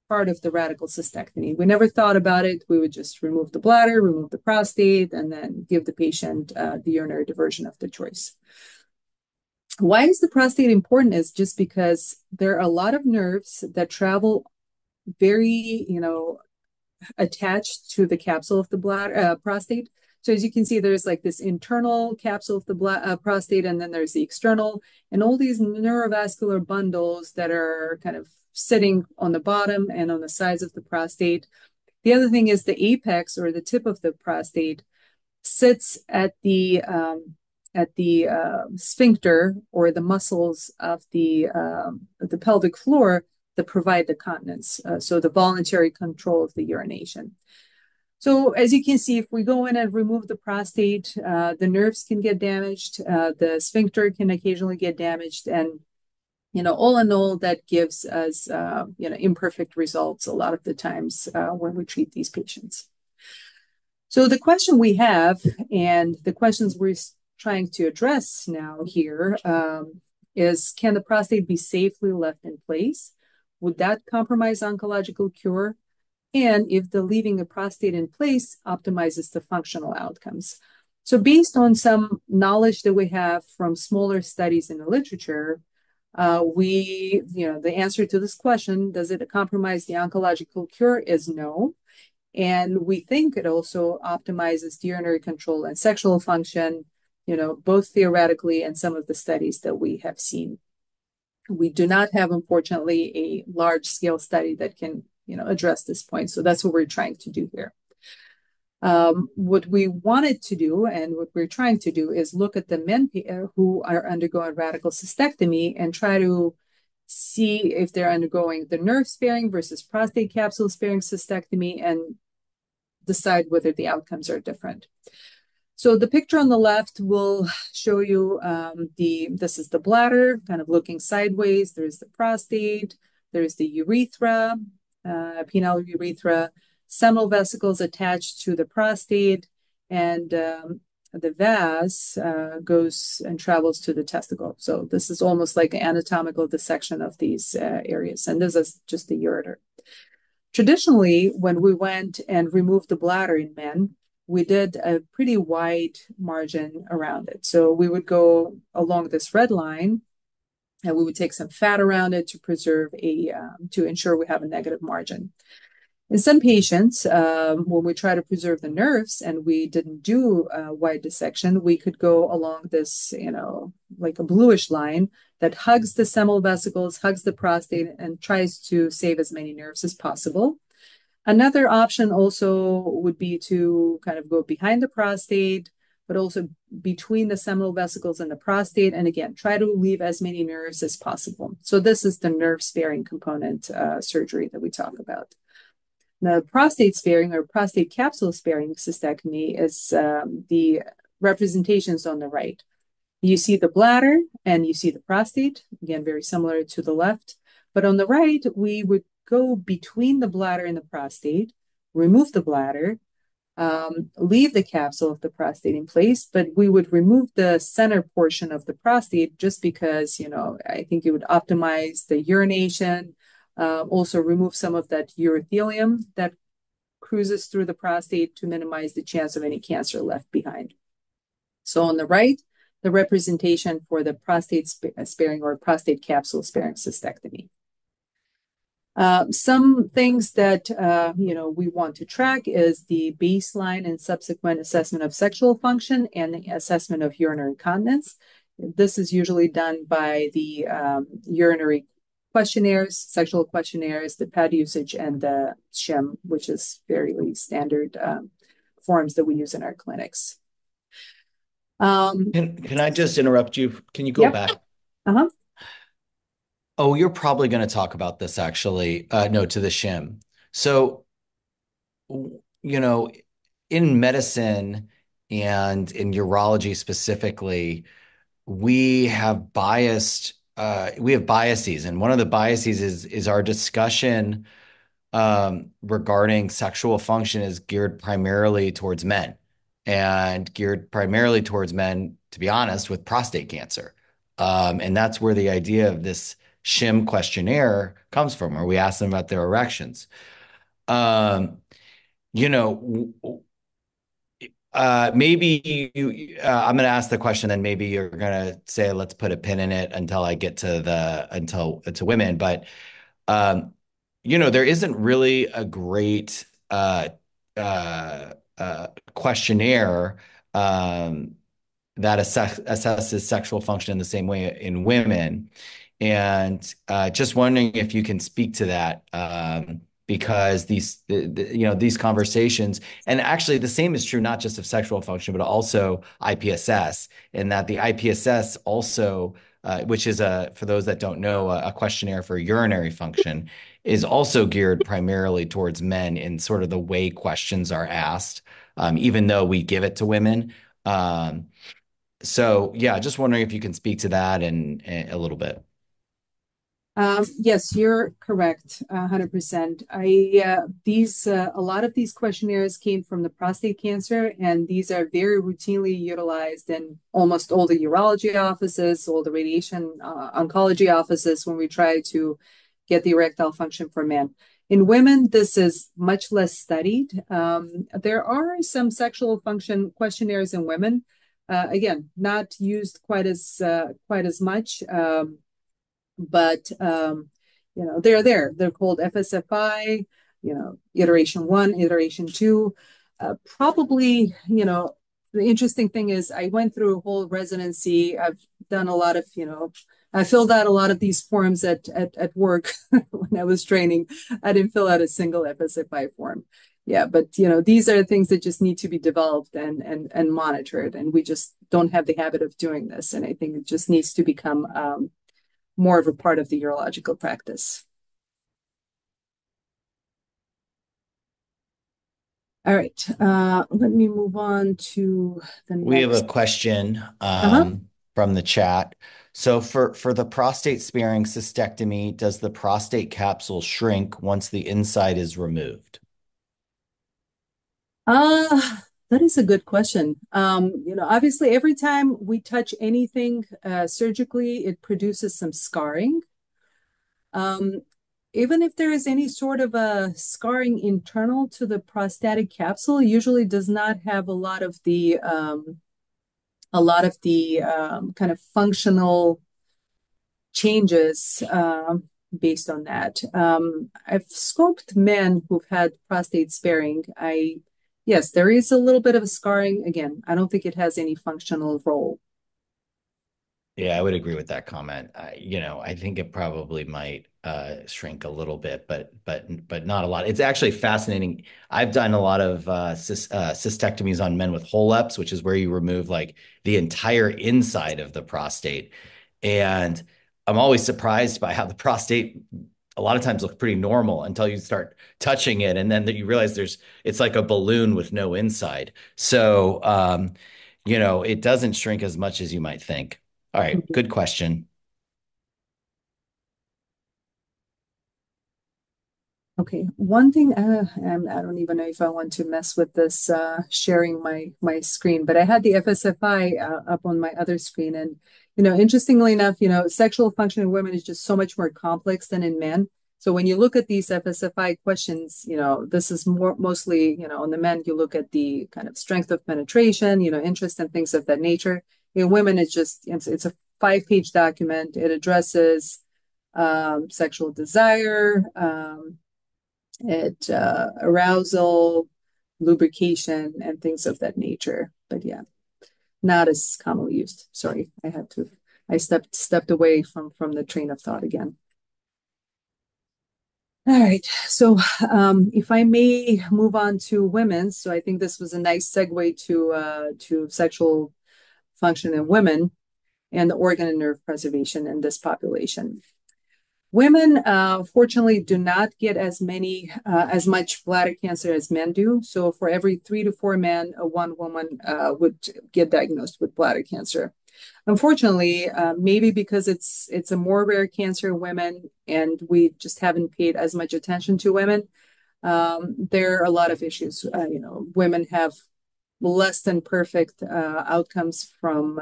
part of the radical cystectomy. We never thought about it. We would just remove the bladder, remove the prostate, and then give the patient the urinary diversion of the choice. Why is the prostate important is just because there are a lot of nerves that travel very, attached to the capsule of the prostate. So as you can see, there's like this internal capsule of the prostate, and then there's the external, and all these neurovascular bundles that are kind of sitting on the bottom and on the sides of the prostate. The other thing is the apex or the tip of the prostate sits at the sphincter or the muscles of the pelvic floor that provide the continence, so the voluntary control of the urination. So as you can see, if we go in and remove the prostate, the nerves can get damaged, the sphincter can occasionally get damaged, and all in all, that gives us imperfect results a lot of the times when we treat these patients. So the question we have, and the questions we're trying to address now here, is can the prostate be safely left in place? Would that compromise oncological cure? And if the leaving the prostate in place optimizes the functional outcomes. So based on some knowledge that we have from smaller studies in the literature, the answer to this question, does it compromise the oncological cure, is no. And we think it also optimizes urinary control and sexual function, both theoretically and some of the studies that we have seen. We do not have, unfortunately, a large scale study that can, address this point. So that's what we're trying to do here. What we wanted to do and what we're trying to do is look at the men who are undergoing radical cystectomy and try to see if they're undergoing the nerve sparing versus prostate capsule sparing cystectomy and decide whether the outcomes are different. So the picture on the left will show you this is the bladder, kind of looking sideways. There's the prostate, there's the urethra, penile urethra, seminal vesicles attached to the prostate, and the vas goes and travels to the testicle. So this is almost like an anatomical dissection of these areas, and this is just the ureter. Traditionally, when we went and removed the bladder in men, we did a pretty wide margin around it. So we would go along this red line, and we would take some fat around it to preserve to ensure we have a negative margin. In some patients, when we try to preserve the nerves and we didn't do a wide dissection, we could go along this, like a bluish line that hugs the seminal vesicles, hugs the prostate, and tries to save as many nerves as possible. Another option also would be to kind of go behind the prostate, but also between the seminal vesicles and the prostate, and again, try to leave as many nerves as possible. So this is the nerve-sparing component surgery that we talk about. The prostate sparing or prostate capsule sparing cystectomy is the representations on the right. You see the bladder and you see the prostate, again, very similar to the left. But on the right, we would go between the bladder and the prostate, remove the bladder, leave the capsule of the prostate in place, but we would remove the center portion of the prostate just because, I think it would optimize the urination, also remove some of that urothelium that cruises through the prostate to minimize the chance of any cancer left behind. So on the right, the representation for the prostate sparing or prostate capsule sparing cystectomy. Some things that we want to track is the baseline and subsequent assessment of sexual function and the assessment of urinary continence. This is usually done by the urinary questionnaires, sexual questionnaires, the pad usage, and the SHIM, which is fairly standard forms that we use in our clinics. Can I just interrupt you? Can you go back? Uh-huh. Oh, you're probably going to talk about this actually. No, to the shim. So, in medicine and in urology specifically, we have biased we have biases, and one of the biases is our discussion regarding sexual function is geared primarily towards men, and geared primarily towards men, to be honest, with prostate cancer. And that's where the idea of this SHIM questionnaire comes from, where we ask them about their erections. Um, you know, maybe I'm going to ask the question, then maybe you're going to say, let's put a pin in it until I get to to women. But there isn't really a great questionnaire that assesses sexual function in the same way in women. And just wondering if you can speak to that, because these conversations, and actually the same is true not just of sexual function, but also IPSS, and that the IPSS also, which is for those that don't know, a questionnaire for urinary function, is also geared primarily towards men in sort of the way questions are asked, even though we give it to women. So yeah, just wondering if you can speak to that and a little bit. Yes, you're correct, 100%. A lot of these questionnaires came from the prostate cancer, and these are very routinely utilized in almost all the urology offices, all the radiation oncology offices when we try to get the erectile function for men. In women, this is much less studied. There are some sexual function questionnaires in women, again, not used quite as much. But they're there. They're called FSFI, iteration 1, iteration 2. Probably, the interesting thing is I went through a whole residency. I've done a lot of, I filled out a lot of these forms at work when I was training. I didn't fill out a single FSFI form. Yeah, but these are things that just need to be developed and monitored, and we just don't have the habit of doing this. And I think it just needs to become more of a part of the urological practice. All right, let me move on to the next. We have a question from the chat. So for the prostate sparing cystectomy, does the prostate capsule shrink once the inside is removed? That is a good question. Obviously, every time we touch anything surgically, it produces some scarring. Even if there is any sort of a scarring internal to the prostatic capsule, usually does not have a lot of the kind of functional changes based on that. I've scoped men who've had prostate sparing. Yes, there is a little bit of a scarring. Again, I don't think it has any functional role. Yeah, I would agree with that comment. I think it probably might shrink a little bit, but not a lot. It's actually fascinating. I've done a lot of cystectomies on men with HoLEPs, which is where you remove like the entire inside of the prostate. And I'm always surprised by how the prostate a lot of times looks pretty normal until you start touching it, and then you realize it's like a balloon with no inside. So it doesn't shrink as much as you might think. All right, good question. Okay, one thing, I don't even know if I want to mess with this sharing my screen, but I had the FSFI up on my other screen, and interestingly enough, sexual function in women is just so much more complex than in men. So when you look at these FSFI questions, this is mostly, on the men, you look at the kind of strength of penetration, interest and things of that nature. In women, it's a 5-page document. It addresses sexual desire, arousal, lubrication, and things of that nature. But yeah, not as commonly used. Sorry, I stepped away from the train of thought again. All right, so if I may move on to women, so I think this was a nice segue to sexual function in women and the organ and nerve preservation in this population. Women, fortunately, do not get as much bladder cancer as men do. So for every 3 to 4 men, one woman would get diagnosed with bladder cancer. unfortunately, maybe because it's a more rare cancer in women, and we just haven't paid as much attention to women. There are a lot of issues. Women have less than perfect outcomes from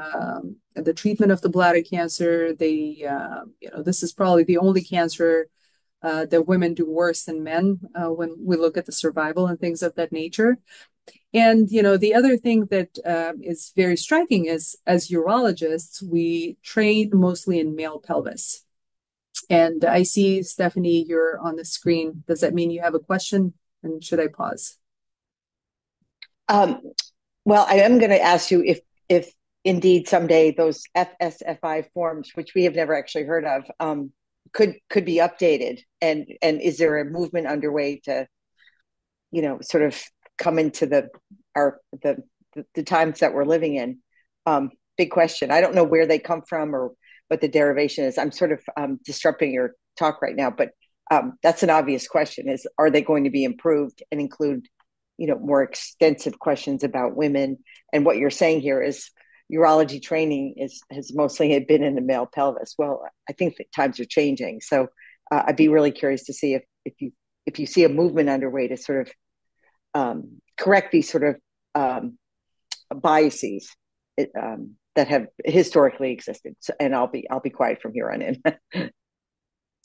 the treatment of the bladder cancer. This is probably the only cancer that women do worse than men when we look at the survival and things of that nature. And the other thing that is very striking is, as urologists, we train mostly in male pelvis. And I see, Stephanie, you're on the screen. Does that mean you have a question? And should I pause? Um, well, I am going to ask you if indeed someday those FSFI forms, which we have never actually heard of, could be updated, and is there a movement underway to, sort of come into the times that we're living in? Big question. I don't know where they come from or what the derivation is. I'm sort of disrupting your talk right now, but that's an obvious question: is are they going to be improved and include, more extensive questions about women? And what you're saying here is urology training has mostly been in the male pelvis. Well, I think that times are changing, so I'd be really curious to see if you see a movement underway to sort of correct these sort of biases that have historically existed. So, and I'll be quiet from here on in.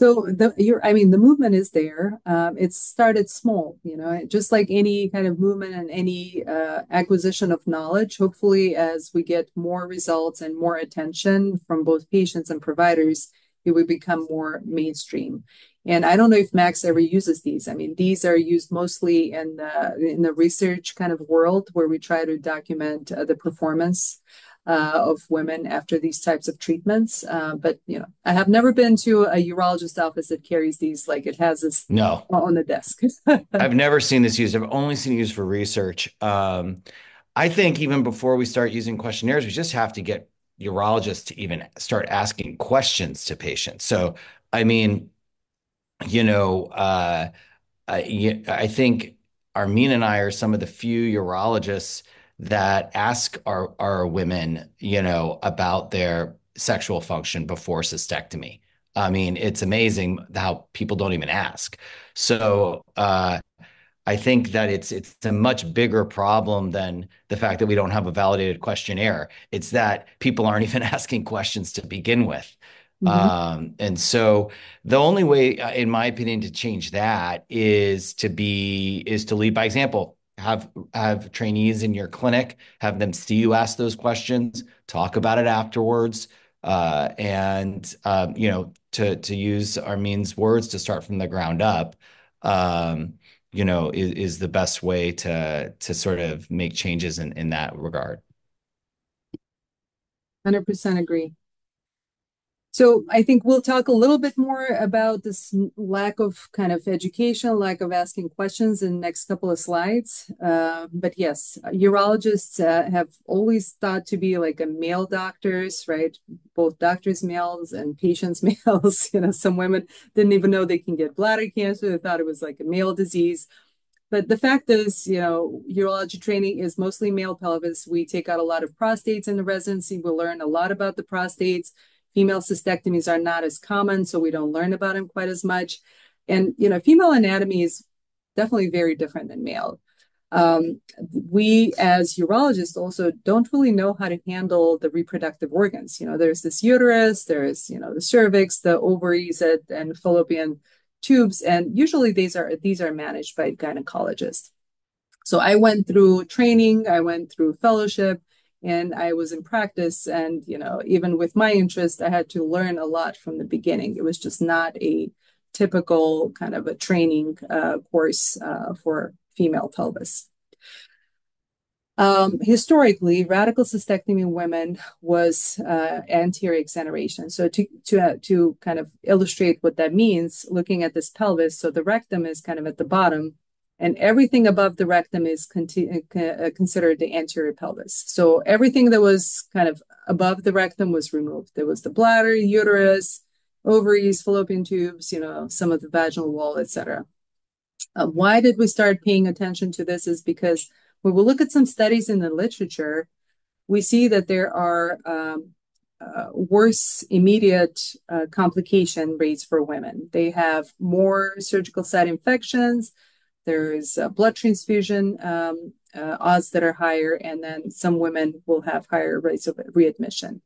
So the movement is there. It's started small, just like any kind of movement and any acquisition of knowledge. Hopefully, as we get more results and more attention from both patients and providers, it will become more mainstream. And I don't know if Max ever uses these. I mean, these are used mostly in the research kind of world, where we try to document the performance of women after these types of treatments. But I have never been to a urologist office that carries these, like it has this No, on the desk. I've never seen this used. I've only seen it used for research. I think even before we start using questionnaires, we just have to get urologists to even start asking questions to patients. So, I mean, you know, I think Armine and I are some of the few urologists that ask our women, about their sexual function before cystectomy. I mean, it's amazing how people don't even ask. So, I think that it's a much bigger problem than the fact that we don't have a validated questionnaire. It's that people aren't even asking questions to begin with. Mhm. And so the only way, in my opinion, to change that is to lead by example. Have trainees in your clinic, have them see you ask those questions, talk about it afterwards, and to use Armine's words, to start from the ground up. Is the best way to sort of make changes in that regard. 100% agree. So I think we'll talk a little bit more about this lack of kind of education, lack of asking questions in the next couple of slides. But yes, urologists have always thought to be like a male doctors, right? Both doctors males and patients males. Some women didn't even know they can get bladder cancer. They thought it was like a male disease. But the fact is, urology training is mostly male pelvis. We take out a lot of prostates in the residency. We'll learn a lot about the prostates. Female cystectomies are not as common, so we don't learn about them quite as much. And, female anatomy is definitely very different than male. We as urologists also don't really know how to handle the reproductive organs. There's this uterus, there's, the cervix, the ovaries, and fallopian tubes, and usually these are managed by gynecologists. So I went through training, I went through fellowship, and I was in practice. And even with my interest, I had to learn a lot from the beginning. It was just not a typical kind of a training course for female pelvis. Historically, radical cystectomy in women was anterior exoneration. So to kind of illustrate what that means, looking at this pelvis, so the rectum is kind of at the bottom, and everything above the rectum is considered the anterior pelvis. So everything that was kind of above the rectum was removed. There was the bladder, uterus, ovaries, fallopian tubes, some of the vaginal wall, etc. Why did we start paying attention to this is because when we look at some studies in the literature, we see that there are worse immediate complication rates for women. They have more surgical site infections. There's blood transfusion odds that are higher, and then some women will have higher rates of readmission.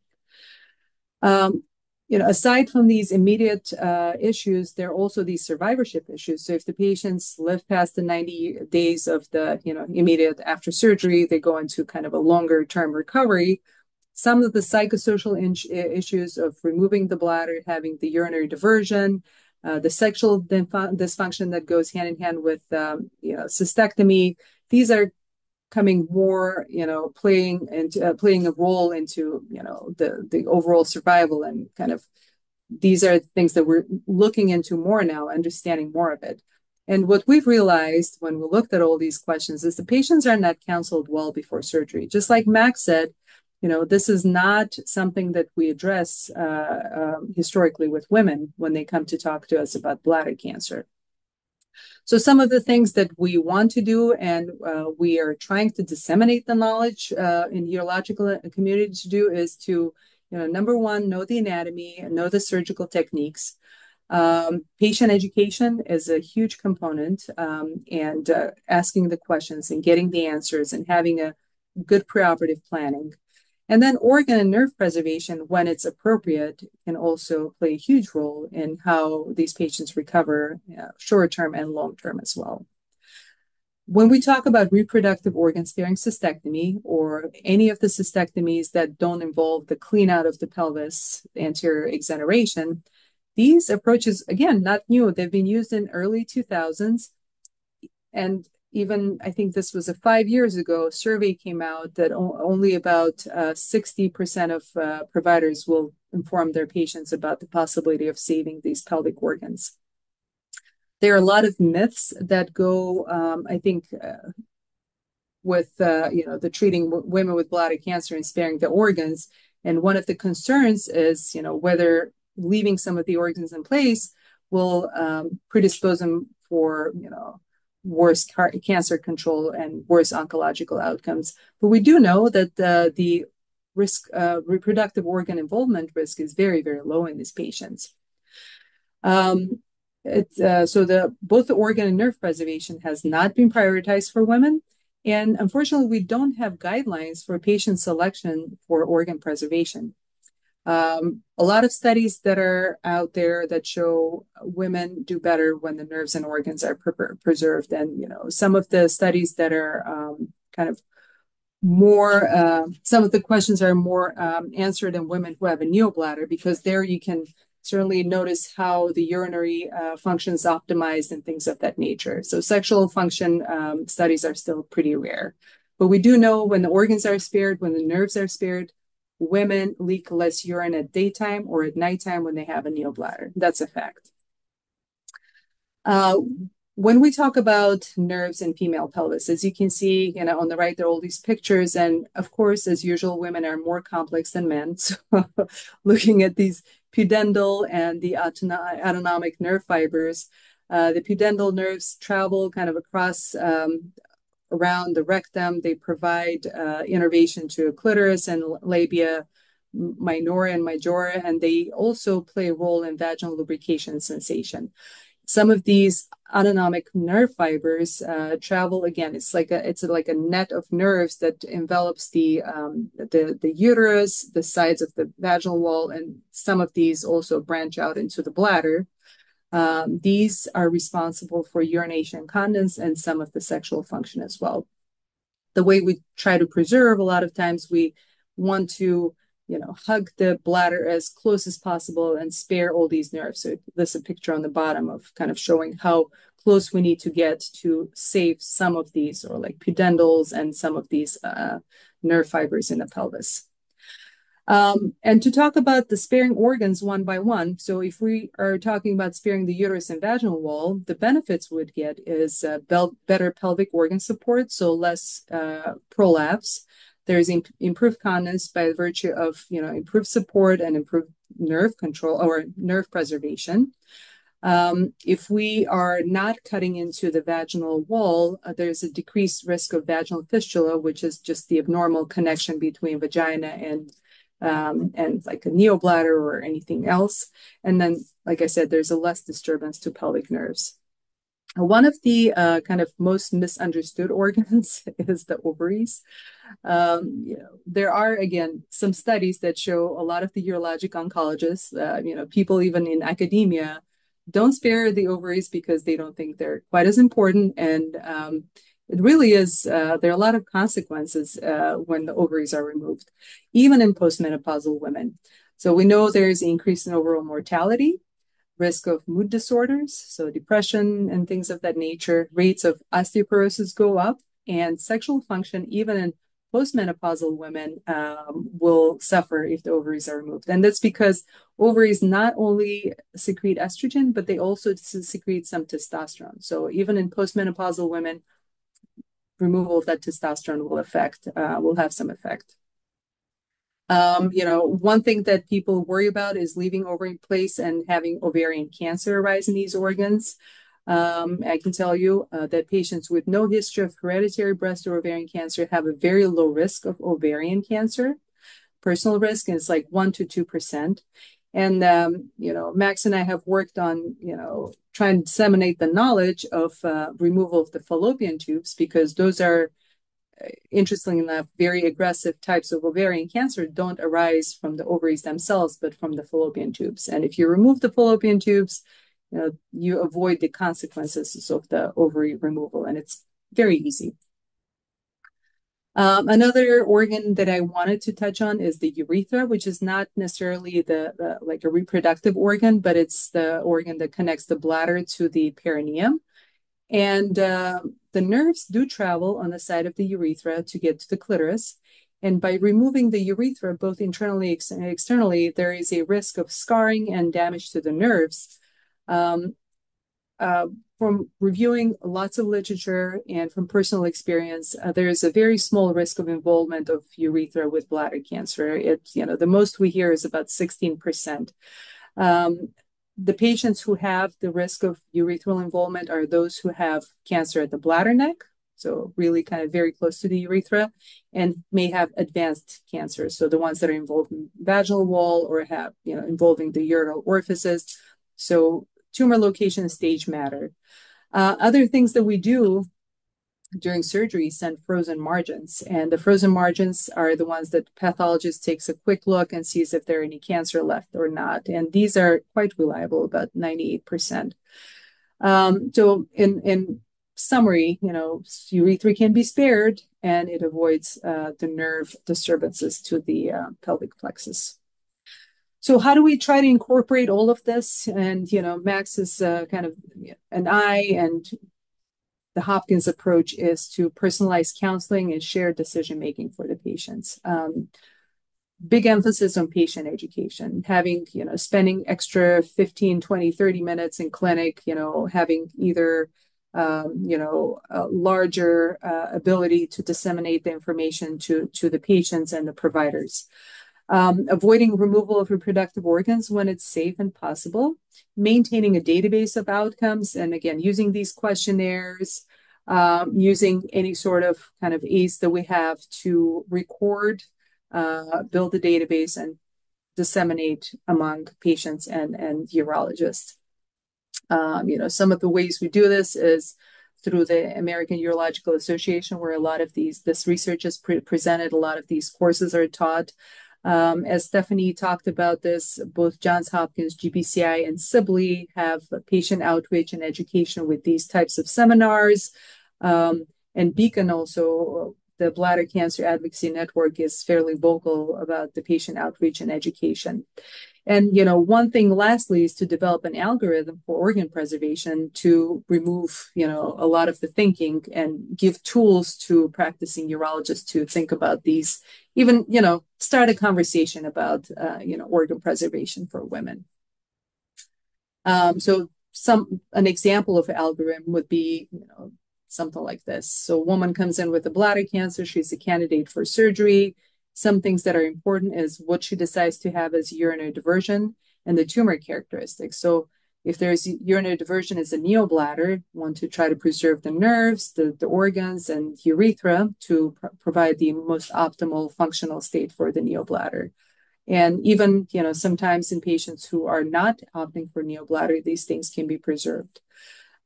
Aside from these immediate issues, there are also these survivorship issues. So if the patients live past the 90 days of the, immediate after surgery, they go into kind of a longer term recovery. Some of the psychosocial issues of removing the bladder, having the urinary diversion, the sexual dysfunction that goes hand in hand with, cystectomy, these are coming more, playing a role into, the overall survival, and kind of these are things that we're looking into more now, understanding more of it. And what we've realized when we looked at all these questions is the patients are not counseled well before surgery. Just like Max said, this is not something that we address historically with women when they come to talk to us about bladder cancer. So some of the things that we want to do, and we are trying to disseminate the knowledge in the urological community to do, is to, number one, know the anatomy and know the surgical techniques. Patient education is a huge component, and asking the questions and getting the answers and having a good preoperative planning. And then organ and nerve preservation, when it's appropriate, can also play a huge role in how these patients recover short-term and long-term as well. When we talk about reproductive organ sparing cystectomy, or any of the cystectomies that don't involve the clean out of the pelvis, anterior exoneration, these approaches, again, not new. They've been used in early 2000s. And even, I think this was 5 years ago, a survey came out that only about 60% of providers will inform their patients about the possibility of saving these pelvic organs. There are a lot of myths that go, I think, with the treating women with bladder cancer and sparing the organs. And one of the concerns is, whether leaving some of the organs in place will predispose them for, worse cancer control and worse oncological outcomes. But we do know that the risk, reproductive organ involvement risk, is very, very low in these patients. So both the organ and nerve preservation has not been prioritized for women. And unfortunately, we don't have guidelines for patient selection for organ preservation. A lot of studies that are out there that show women do better when the nerves and organs are preserved. And, some of the studies that are kind of more, some of the questions are more answered in women who have a neobladder, because there you can certainly notice how the urinary function is optimized and things of that nature. So sexual function studies are still pretty rare. But we do know when the organs are spared, when the nerves are spared, women leak less urine at daytime or at nighttime when they have a neobladder. That's a fact. When we talk about nerves in female pelvis, as you can see, on the right, there are all these pictures. And of course, as usual, women are more complex than men. So looking at these pudendal and the autonomic nerve fibers, the pudendal nerves travel kind of across around the rectum. They provide innervation to clitoris and labia minora and majora, and they also play a role in vaginal lubrication sensation. Some of these autonomic nerve fibers travel, again, it's like a net of nerves that envelops the uterus, the sides of the vaginal wall, and some of these also branch out into the bladder. These are responsible for urination incontinence and some of the sexual function as well. The way we try to preserve, a lot of times we want to, hug the bladder as close as possible and spare all these nerves. So there's a picture on the bottom of kind of showing how close we need to get to save some of these, or like pudendals and some of these nerve fibers in the pelvis. And to talk about the sparing organs one by one. So if we are talking about sparing the uterus and vaginal wall, the benefits we'd get is better pelvic organ support, so less prolapse. There's improved continence by virtue of, improved support and improved nerve control or nerve preservation. If we are not cutting into the vaginal wall, there's a decreased risk of vaginal fistula, which is just the abnormal connection between vagina and and like a neobladder or anything else. And then, like I said, there's a less disturbance to pelvic nerves. One of the kind of most misunderstood organs is the ovaries. There are, again, some studies that show a lot of the urologic oncologists, people even in academia, don't spare the ovaries because they don't think they're quite as important. And it really is, there are a lot of consequences when the ovaries are removed, even in postmenopausal women. So we know there's an increase in overall mortality, risk of mood disorders, so depression and things of that nature. Rates of osteoporosis go up, and sexual function, even in postmenopausal women, will suffer if the ovaries are removed. And that's because ovaries not only secrete estrogen, but they also secrete some testosterone. So even in postmenopausal women, removal of that testosterone will have some effect. One thing that people worry about is leaving ovary in place and having ovarian cancer arise in these organs. I can tell you that patients with no history of hereditary breast or ovarian cancer have a very low risk of ovarian cancer. Personal risk is like 1 to 2%. And, Max and I have worked on, trying to disseminate the knowledge of removal of the fallopian tubes, because those are, interestingly enough, very aggressive types of ovarian cancer don't arise from the ovaries themselves, but from the fallopian tubes. And if you remove the fallopian tubes, you avoid the consequences of the ovary removal, and it's very easy. Another organ that I wanted to touch on is the urethra, which is not necessarily like a reproductive organ, but it's the organ that connects the bladder to the perineum. And the nerves do travel on the side of the urethra to get to the clitoris. And by removing the urethra, both internally and externally, there is a risk of scarring and damage to the nerves. From reviewing lots of literature and from personal experience, there is a very small risk of involvement of urethra with bladder cancer. The most we hear is about 16%. The patients who have the risk of urethral involvement are those who have cancer at the bladder neck, so really kind of very close to the urethra, and may have advanced cancer. So the ones that are involved in vaginal wall or have, involving the urinary orifices. So tumor location and stage matter. Other things that we do during surgery send frozen margins, and the frozen margins are the ones that pathologist takes a quick look and sees if there are any cancer left or not, and these are quite reliable, about 98%. So in summary, urethra can be spared, and it avoids the nerve disturbances to the pelvic plexus. So how do we try to incorporate all of this? And Max is kind of an eye, and the Hopkins approach is to personalize counseling and shared decision-making for the patients. Big emphasis on patient education, having, spending extra 15, 20, 30 minutes in clinic, having either, a larger ability to disseminate the information to the patients and the providers. Avoiding removal of reproductive organs when it's safe and possible, maintaining a database of outcomes, and again, using these questionnaires, using any sort of kind of aids that we have to record, build a database, and disseminate among patients and urologists. Some of the ways we do this is through the American Urological Association, where a lot of this research is presented, a lot of these courses are taught. As Stephanie talked about this, both Johns Hopkins, GBCI, and Sibley have patient outreach and education with these types of seminars. And Beacon also, the Bladder Cancer Advocacy Network, is fairly vocal about the patient outreach and education. And, one thing lastly is to develop an algorithm for organ preservation to remove, a lot of the thinking and give tools to practicing urologists to think about these, even, start a conversation about, organ preservation for women. So an example of an algorithm would be, something like this. So a woman comes in with a bladder cancer, she's a candidate for surgery. Some things that are important is what she decides to have as urinary diversion and the tumor characteristics. So if there's urinary diversion as a neobladder, want to try to preserve the nerves, the organs, and urethra to provide the most optimal functional state for the neobladder. And even, sometimes in patients who are not opting for neobladder, these things can be preserved.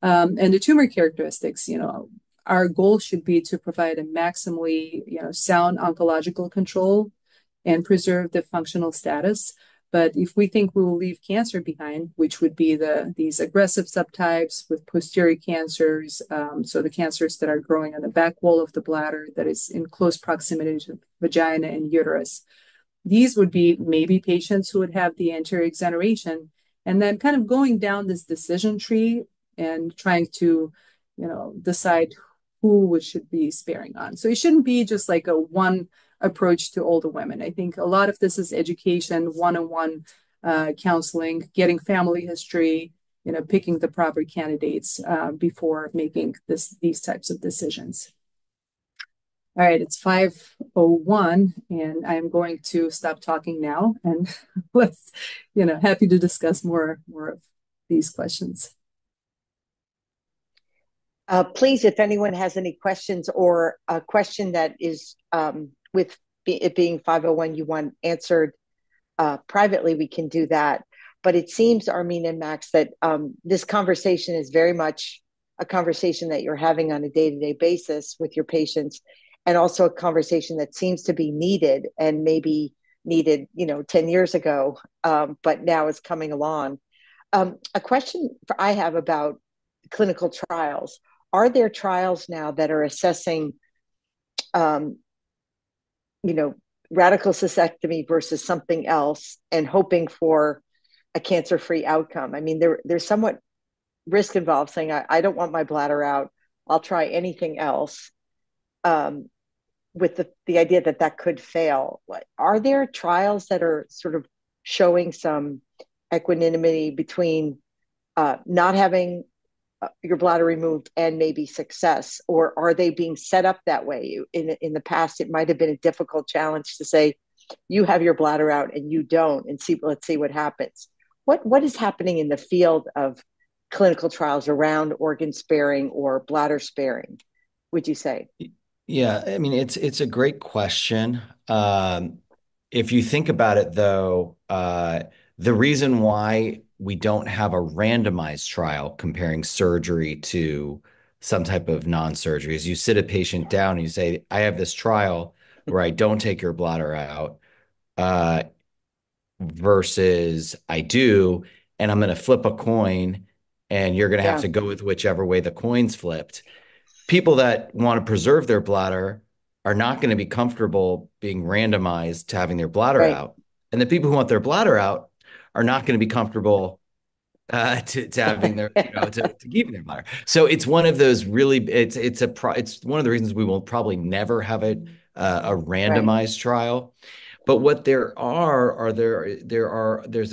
And the tumor characteristics, our goal should be to provide a maximally, sound oncological control and preserve the functional status. But if we think we will leave cancer behind, which would be these aggressive subtypes with posterior cancers, so the cancers that are growing on the back wall of the bladder that is in close proximity to vagina and uterus, these would be maybe patients who would have the anterior exoneration, and then kind of going down this decision tree and trying to, decide who we should be sparing on. So it shouldn't be just like a one approach to older women. I think a lot of this is education, one-on-one counseling, getting family history, picking the proper candidates before making these types of decisions. All right, it's 5:01, and I'm going to stop talking now, and let's, happy to discuss more of these questions. Please, if anyone has any questions or a question that is with it being 5:01, you want answered privately, we can do that. But it seems, Armine and Max, that this conversation is very much a conversation that you're having on a day-to-day basis with your patients, and also a conversation that seems to be needed and maybe needed, 10 years ago, but now is coming along. A question I have about clinical trials. Are there trials now that are assessing, radical cystectomy versus something else and hoping for a cancer-free outcome? I mean, there's somewhat risk involved, saying, I don't want my bladder out, I'll try anything else, with the idea that could fail. Are there trials that are sort of showing some equanimity between not having your bladder removed and maybe success, or are they being set up that way? In the past, it might have been a difficult challenge to say, you have your bladder out and you don't, and let's see what happens. What is happening in the field of clinical trials around organ sparing or bladder sparing, would you say? Yeah, I mean, it's a great question. If you think about it, though, the reason why we don't have a randomized trial comparing surgery to some type of non-surgery is you sit a patient down and you say, I have this trial where I don't take your bladder out, versus I do, and I'm going to flip a coin, and you're going to have Yeah, to go with whichever way the coin's flipped. People that want to preserve their bladder are not going to be comfortable being randomized to having their bladder right. out. And the people who want their bladder out are not going to be comfortable to having their, to keeping their bladder. So it's one of those really, it's one of the reasons we will probably never have a Right. randomized trial. But what there's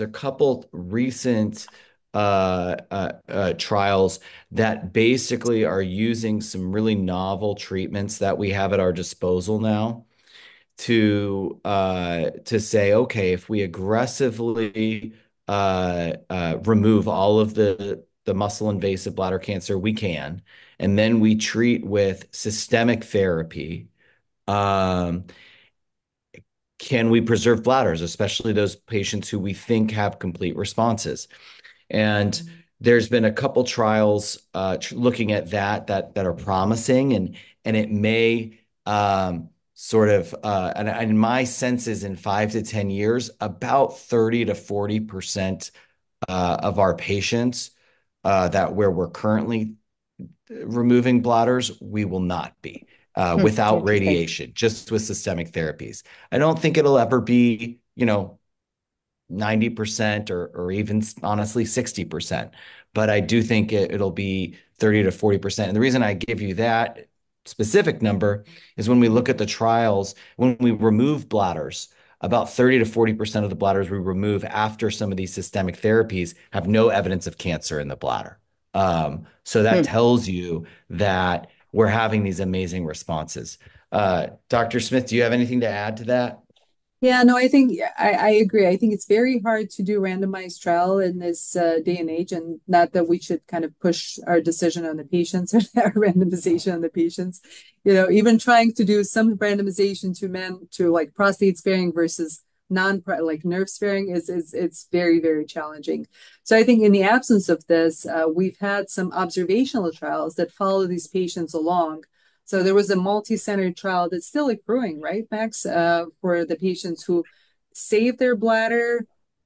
a couple recent trials that basically are using some really novel treatments that we have at our disposal now to say, okay, if we aggressively remove all of the muscle invasive bladder cancer, we can, and then we treat with systemic therapy. Um, can we preserve bladders, especially those patients who we think have complete responses? And there's been a couple trials looking at that are promising, and it may sort of and my sense is in 5 to 10 years, about 30 to 40% of our patients that where we're currently removing bladders, we will not be without Interesting. radiation, just with systemic therapies. I don't think it'll ever be, 90% or even honestly 60%. But I do think it'll be 30 to 40%. And the reason I give you that specific number is when we look at the trials, when we remove bladders, about 30 to 40% of the bladders we remove after some of these systemic therapies have no evidence of cancer in the bladder. So that Hmm. tells you that we're having these amazing responses. Dr. Smith, do you have anything to add to that? Yeah, no, I think I agree. I think it's very hard to do randomized trial in this day and age, and not that we should kind of push our decision on the patients or our randomization on the patients. Even trying to do some randomization to men to like prostate sparing versus like nerve sparing is it's very, very challenging. So I think in the absence of this, we've had some observational trials that follow these patients along. So there was a multi-centered trial that's still accruing, right, Max, for the patients who save their bladder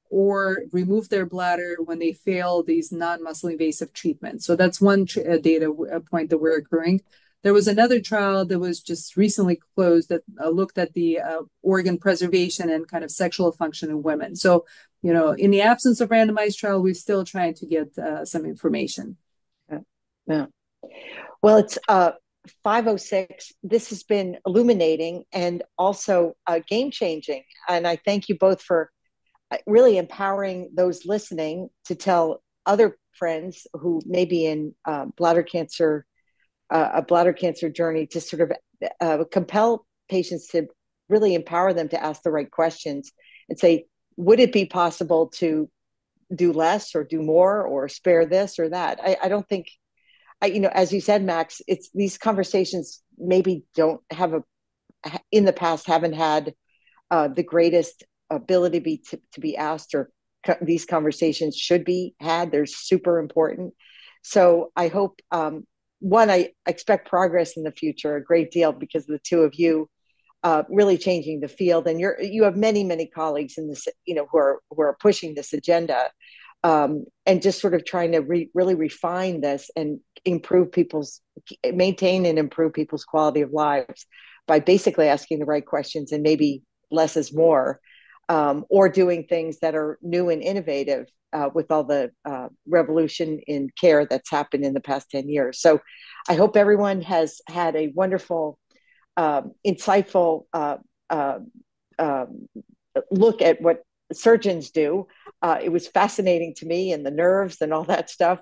or remove their bladder when they fail these non-muscle invasive treatments. So that's one data point that we're accruing. There was another trial that was just recently closed that looked at the organ preservation and kind of sexual function in women. So, in the absence of randomized trial, we're still trying to get some information. Yeah. Well, it's 5:06. This has been illuminating and also game-changing. And I thank you both for really empowering those listening to tell other friends who may be in bladder cancer, a bladder cancer journey, to sort of compel patients to really empower them to ask the right questions and say, would it be possible to do less or do more or spare this or that? I don't think, as you said, Max, it's these conversations maybe don't have in the past haven't had the greatest ability to be asked, or these conversations should be had. They're super important. So I hope, I expect progress in the future a great deal because of the two of you really changing the field. And you have many, many colleagues in this, who are pushing this agenda, and just sort of trying to really refine this and maintain and improve people's quality of lives by basically asking the right questions, and maybe less is more, or doing things that are new and innovative with all the revolution in care that's happened in the past 10 years. So I hope everyone has had a wonderful, insightful look at what surgeons do. It was fascinating to me, and the nerves and all that stuff.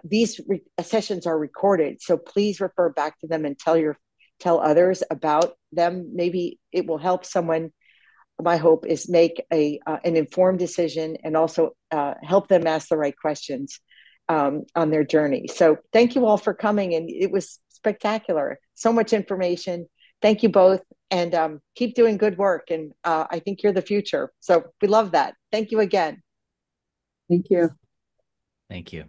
These sessions are recorded, so please refer back to them and tell others about them. Maybe it will help someone. My hope is make an informed decision, and also help them ask the right questions on their journey. So thank you all for coming, and it was spectacular. So much information. Thank you both, and keep doing good work. And I think you're the future. So we love that. Thank you again. Thank you. Thank you.